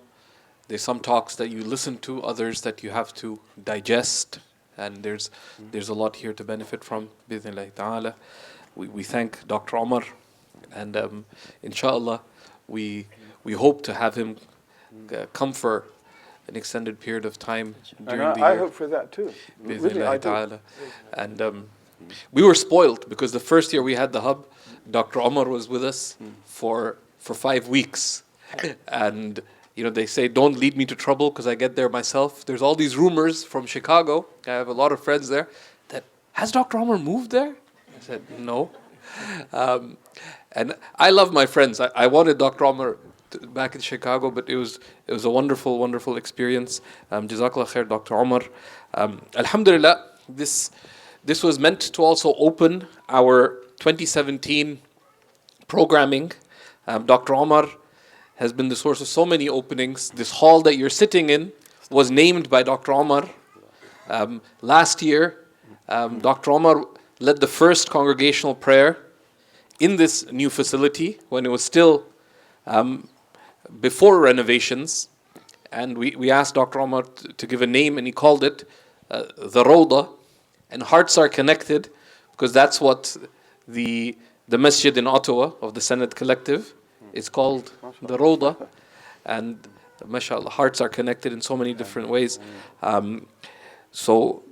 talks that you listen to, others that you have to digest, and there's a lot here to benefit from. Bi-idhnillahi ta'ala. We thank Dr. Umar, and inshallah we hope to have him come for an extended period of time during the year. I hope for that too. Really, I do. And we were spoiled because the first year we had the hub, Dr. Umar was with us for 5 weeks. And they say, don't lead me to trouble because I get there myself. There's all these rumors from Chicago. I have a lot of friends there that, has Dr. Umar moved there? I said, no. And I love my friends. I wanted Dr. Umar back in Chicago, but it was a wonderful, wonderful experience. Jazakallah khair, Dr. Umar. Alhamdulillah, this was meant to also open our 2017 programming. Dr. Umar has been the source of so many openings. This hall that you're sitting in was named by Dr. Umar. Last year, Dr. Umar led the first congregational prayer in this new facility when it was still before renovations. And we asked Dr. Umar to give a name, and he called it the Rawda. And hearts are connected because that's what the masjid in Ottawa of the Senate Collective is called, the Rawda. And mashallah, hearts are connected in so many different ways. So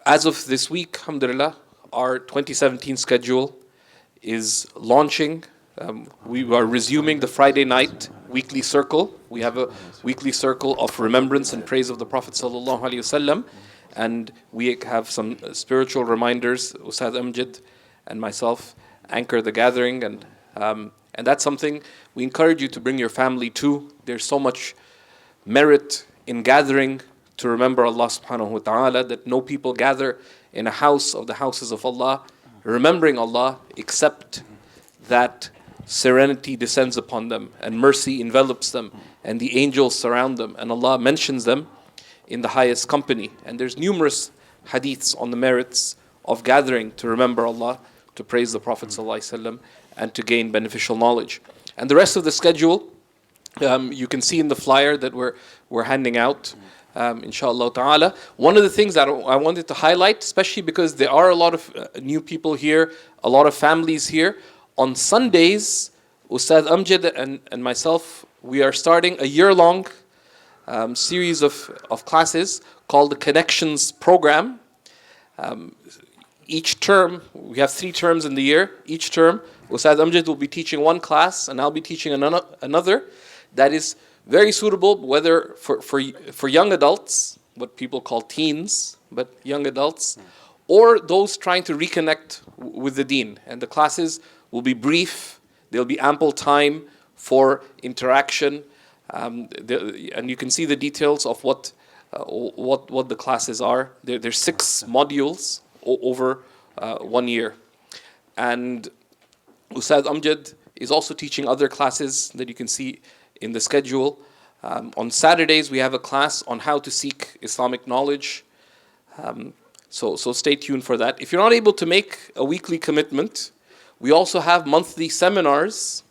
as of this week, alhamdulillah, our 2017 schedule is launching. We are resuming the Friday night weekly circle. We have a weekly circle of remembrance and praise of the Prophet sallallahu alaihi wasallam, and we have some spiritual reminders. Ustad Amjad and myself anchor the gathering, and that's something we encourage you to bring your family to. There's so much merit in gathering to remember Allah subhanahu wa ta'ala, that no people gather in a house of the houses of Allah remembering Allah except that serenity descends upon them and mercy envelops them and the angels surround them and Allah mentions them in the highest company. And there's numerous hadiths on the merits of gathering to remember Allah, to praise the Prophet ﷺ, and to gain beneficial knowledge. And the rest of the schedule you can see in the flyer that we're handing out, inshallah ta'ala. One of the things that I wanted to highlight, especially because there are a lot of new people here, a lot of families here, on Sundays, Ustad Amjad and myself, we are starting a year-long series of classes called the Connections Program. Each term, we have 3 terms in the year. Each term, Ustad Amjad will be teaching one class and I'll be teaching another that is very suitable, whether for young adults, what people call teens, but young adults, or those trying to reconnect with the deen. And the classes will be brief. There'll be ample time for interaction, and you can see the details of what the classes are. There's 6 modules over 1 year, and Ustad Amjad is also teaching other classes that you can see in the schedule. On Saturdays we have a class on how to seek Islamic knowledge. So stay tuned for that. If you're not able to make a weekly commitment, we also have monthly seminars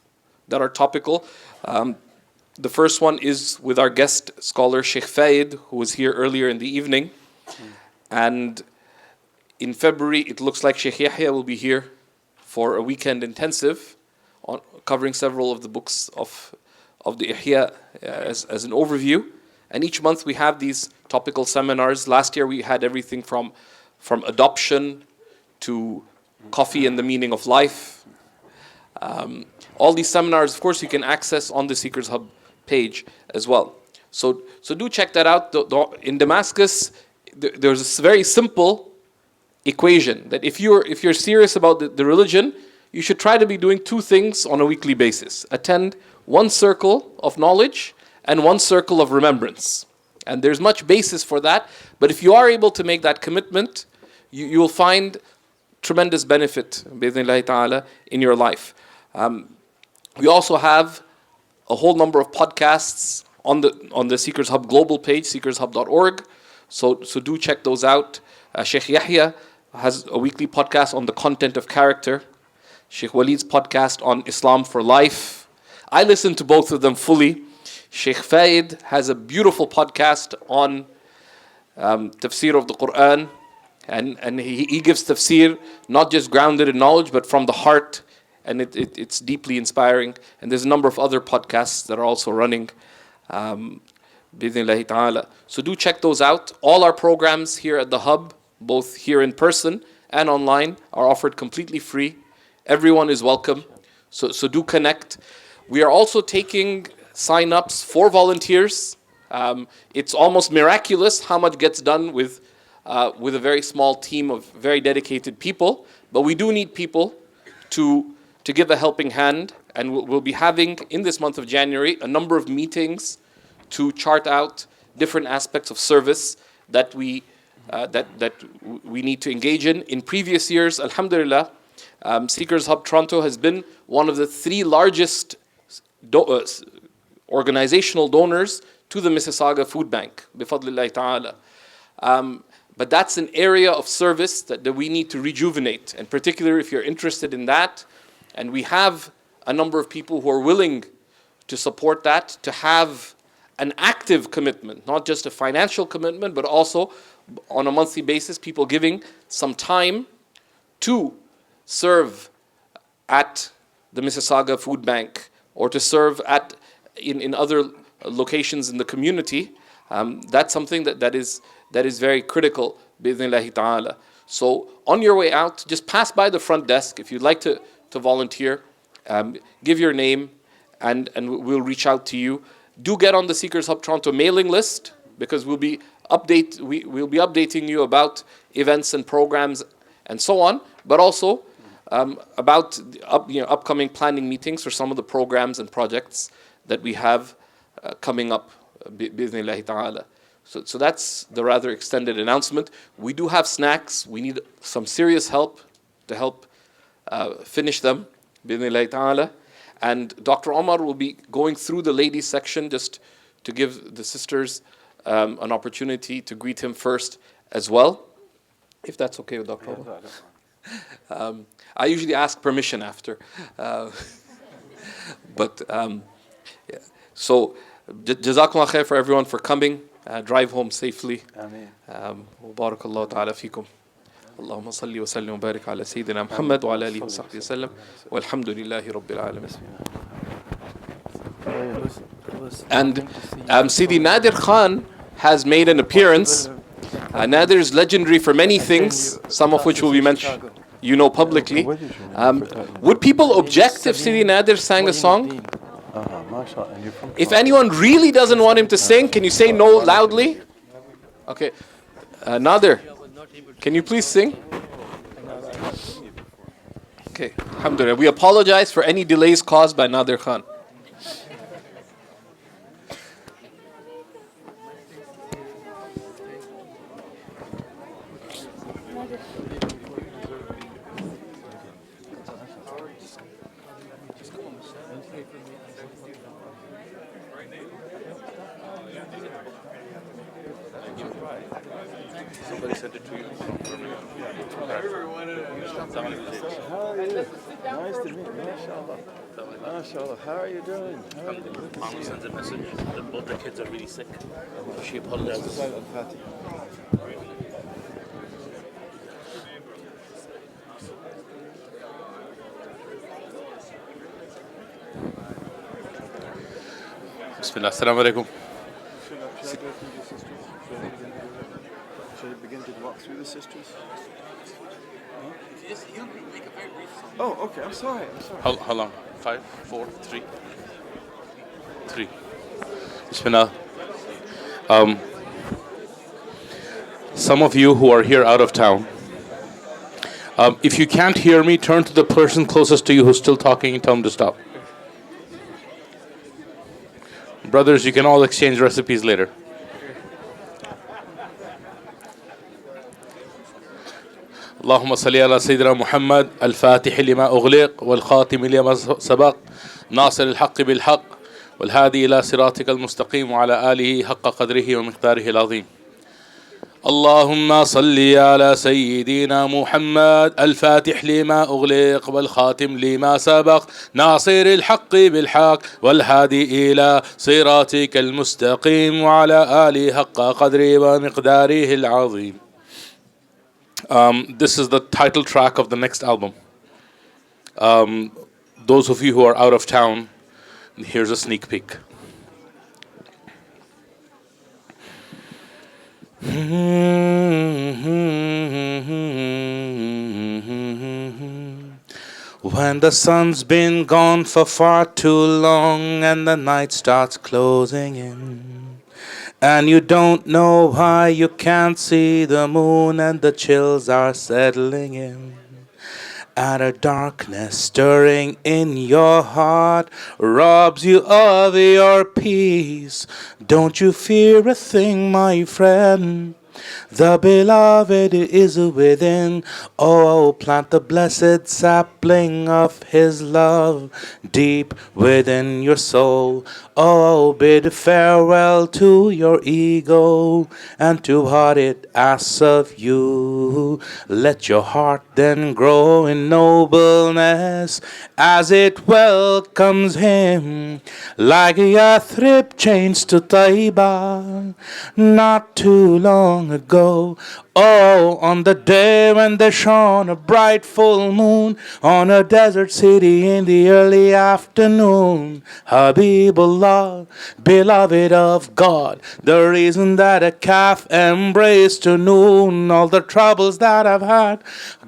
that are topical. The first one is with our guest scholar Sheikh Faid, who was here earlier in the evening. And in February, it looks like Sheikh Yahya will be here for a weekend intensive, covering several of the books of the Ihya as an overview. And each month we have these topical seminars. Last year we had everything from adoption to coffee and the meaning of life. All these seminars, of course, you can access on the Seekers Hub page as well. So do check that out. In Damascus, there's a very simple equation that if you're serious about the religion, you should try to be doing two things on a weekly basis. Attend one circle of knowledge and one circle of remembrance. And there's much basis for that. But if you are able to make that commitment, you will find tremendous benefit, bi'idhnillahi ta'ala, in your life. We also have a whole number of podcasts on the Seekers Hub global page, seekershub.org. So do check those out. Sheikh Yahya has a weekly podcast on the content of character. Sheikh Waleed's podcast on Islam for life. I listen to both of them fully. Sheikh Faid has a beautiful podcast on tafsir of the Quran. And he gives tafsir not just grounded in knowledge, but from the heart. And it's deeply inspiring. And there's a number of other podcasts that are also running. Bi'idhnillahi ta'ala. So do check those out. All our programs here at the Hub, both here in person and online, are offered completely free. Everyone is welcome. So do connect. We are also taking sign-ups for volunteers. It's almost miraculous how much gets done with a very small team of very dedicated people. But we do need people to give a helping hand. And we'll be having, in this month of January, a number of meetings to chart out different aspects of service that we need to engage in. In previous years, alhamdulillah, Seekers Hub Toronto has been one of the 3 largest organizational donors to the Mississauga Food Bank, bifadlillahi ta'ala. But that's an area of service that we need to rejuvenate, and particularly if you're interested in that, and we have a number of people who are willing to support that, to have an active commitment, not just a financial commitment, but also on a monthly basis, people giving some time to serve at the Mississauga Food Bank or to serve in other locations in the community. That's something that is very critical, bi'idhnillahi ta'ala. So on your way out, just pass by the front desk. If you'd like to volunteer, give your name and we'll reach out to you. Do get on the Seekers Hub Toronto mailing list, because we'll be updating you about events and programs and so on, but also about upcoming planning meetings for some of the programs and projects that we have coming up, bi'idhnillahi ta'ala. So that's the rather extended announcement. We do have snacks. We need some serious help to help finish them, bi'idhnillahi ta'ala. And Dr. Omar will be going through the ladies section just to give the sisters an opportunity to greet him first as well, if that's okay with Dr. Omar. I usually ask permission after. Yeah. So, Jazakallah khair for everyone for coming. Drive home safely. Ameen. Barakallahu ta'ala fikum. اللهم صل وسلم وبارك على سيدنا محمد وعلى آله وصحبه وسلم والحمد لله رب العالمين. And Sidi Nadir Khan has made an appearance. Nadir is legendary for many things, some of which will be mentioned, publicly. Would people object if Sidi Nadir sang a song? If anyone really doesn't want him to sing, can you say no loudly? Okay. Nadir, can you please sing? Okay, alhamdulillah. We apologize for any delays caused by Nadir Khan. Somebody sent it to you. How are you? Nice to meet you. MashaAllah. MashaAllah. How are you doing? Mom sends a message that both the kids are really sick. She apologizes. Bismillah. Assalamu alaikum. to begin to walk through the sisters? Oh, okay. I'm sorry. How long? 5, 4, 3, 3. Bismillah. Some of you who are here out of town, if you can't hear me, turn to the person closest to you who's still talking and tell them to stop. Brothers, you can all exchange recipes later. اللهم صل على سيدنا محمد الفاتح لما أغلق والخاتم لما سبق ناصر الحق بالحق والهادي إلى صراطك المستقيم وعلى آله حق قدره ومقداره العظيم. اللهم صل على سيدنا محمد الفاتح لما أغلق والخاتم لما سبق ناصر الحق بالحق والهادي إلى صراطك المستقيم وعلى آله حق قدره ومقداره العظيم. This is the title track of the next album. Those of you who are out of town, here's a sneak peek. When the sun's been gone for far too long and the night starts closing in, and you don't know why you can't see the moon and the chills are settling in, and a darkness stirring in your heart robs you of your peace. Don't you fear a thing, my friend. The beloved is within. Oh, plant the blessed sapling of his love deep within your soul. Oh, bid farewell to your ego and to what it asks of you. Let your heart then grow in nobleness as it welcomes him, like Yathrib changed to Taiba not too long ago. Oh, on the day when there shone a bright full moon on a desert city in the early afternoon, Habibullah, beloved of God, the reason that a calf embraced to noon, all the troubles that I've had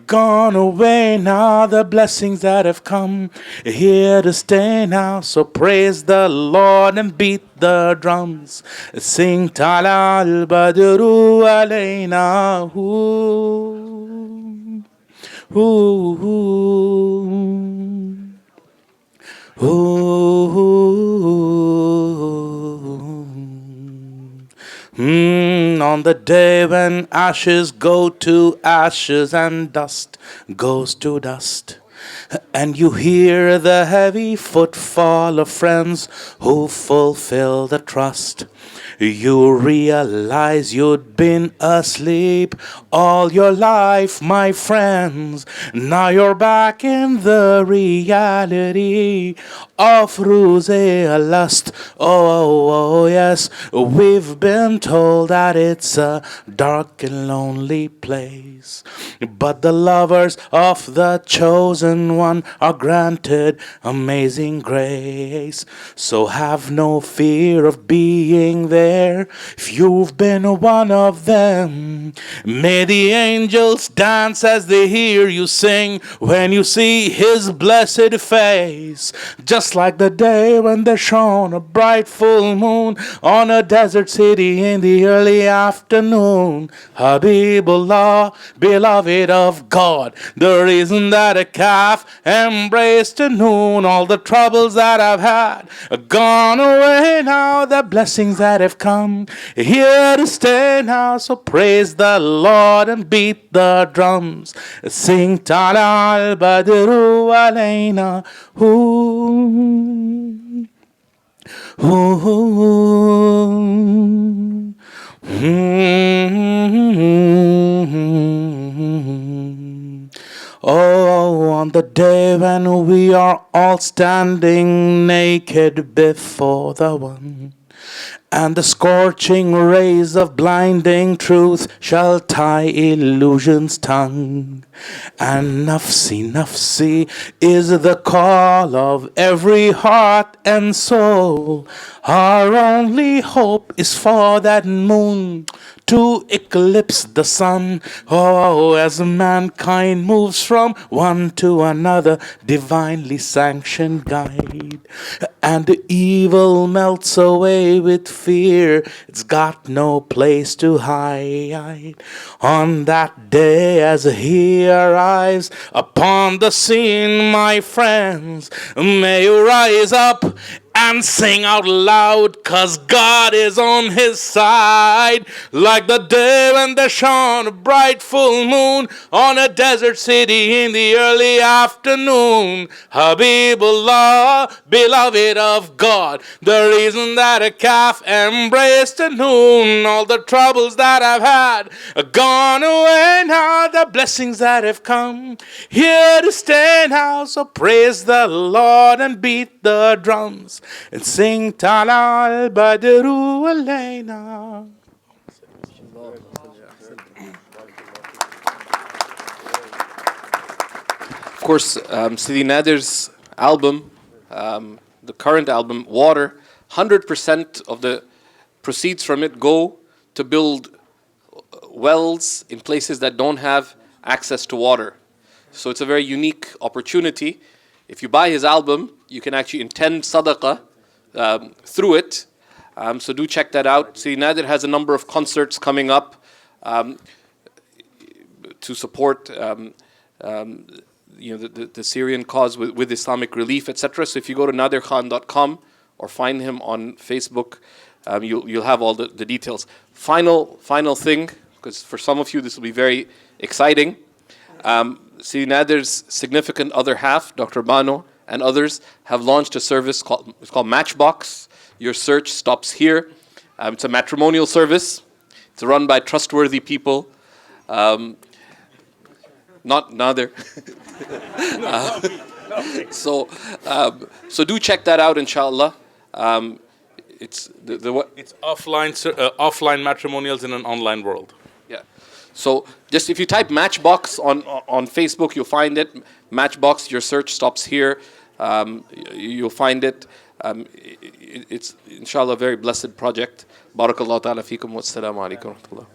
gone away now, the blessings that have come here to stay now. So praise the Lord and beat the drums, sing Tala al-Badru alayna, on the day when ashes go to ashes and dust goes to dust, and you hear the heavy footfall of friends who fulfill the trust, you realize you'd been asleep all your life, my friends. Now you're back in the reality of rosé lust. Oh, yes, we've been told that it's a dark and lonely place, but the lovers of the chosen one are granted amazing grace. So have no fear of being there if you've been one of them. May the angels dance as they hear you sing when you see his blessed face, just like the day when there shone a bright full moon on a desert city in the early afternoon. Habibullah, beloved of God, the reason that a calf embraced at noon, all the troubles that I've had are gone away now, the blessings that have come here to stay now. So praise the Lord and beat the drums, sing Tala al-Badru alayna. Oh, on the day when we are all standing naked before the One, and the scorching rays of blinding truth shall tie illusion's tongue. And nafsi, nafsi is the call of every heart and soul. Our only hope is for that moon to eclipse the sun. Oh, as mankind moves from one to another, divinely sanctioned guide. And the evil melts away with fear. It's got no place to hide. On that day as he arrives upon the scene, my friends, may you rise up and sing out loud, 'cause God is on his side. Like the day when there shone a bright full moon on a desert city in the early afternoon. Habibullah, beloved of God, the reason that a calf embraced the noon. All the troubles that I've had are gone away now, the blessings that have come here to stay now. So praise the Lord and beat the drums and sing Tala al-Badru alayna. Of course, Sidi Nadir's album, the current album, Water, 100% of the proceeds from it go to build wells in places that don't have access to water. So it's a very unique opportunity. If you buy his album, you can actually intend sadaqah through it. So do check that out. Sidi Nadir has a number of concerts coming up to support the Syrian cause with Islamic Relief, etc. So if you go to nadirkhan.com or find him on Facebook, you'll have all the details. Final thing, because for some of you this will be very exciting. Sidi Nadir's significant other half, Dr. Bano, and others have launched a service called Matchbox. Your search stops here. It's a matrimonial service. It's run by trustworthy people. Not Nadir. So do check that out, inshallah. It's It's offline matrimonials in an online world. Yeah. So just if you type Matchbox on Facebook, you'll find it. Matchbox, your search stops here. You'll find it. It's inshallah a very blessed project. Barakallahu ta'ala feekum wa assalamu alaikum wa rahmatullah.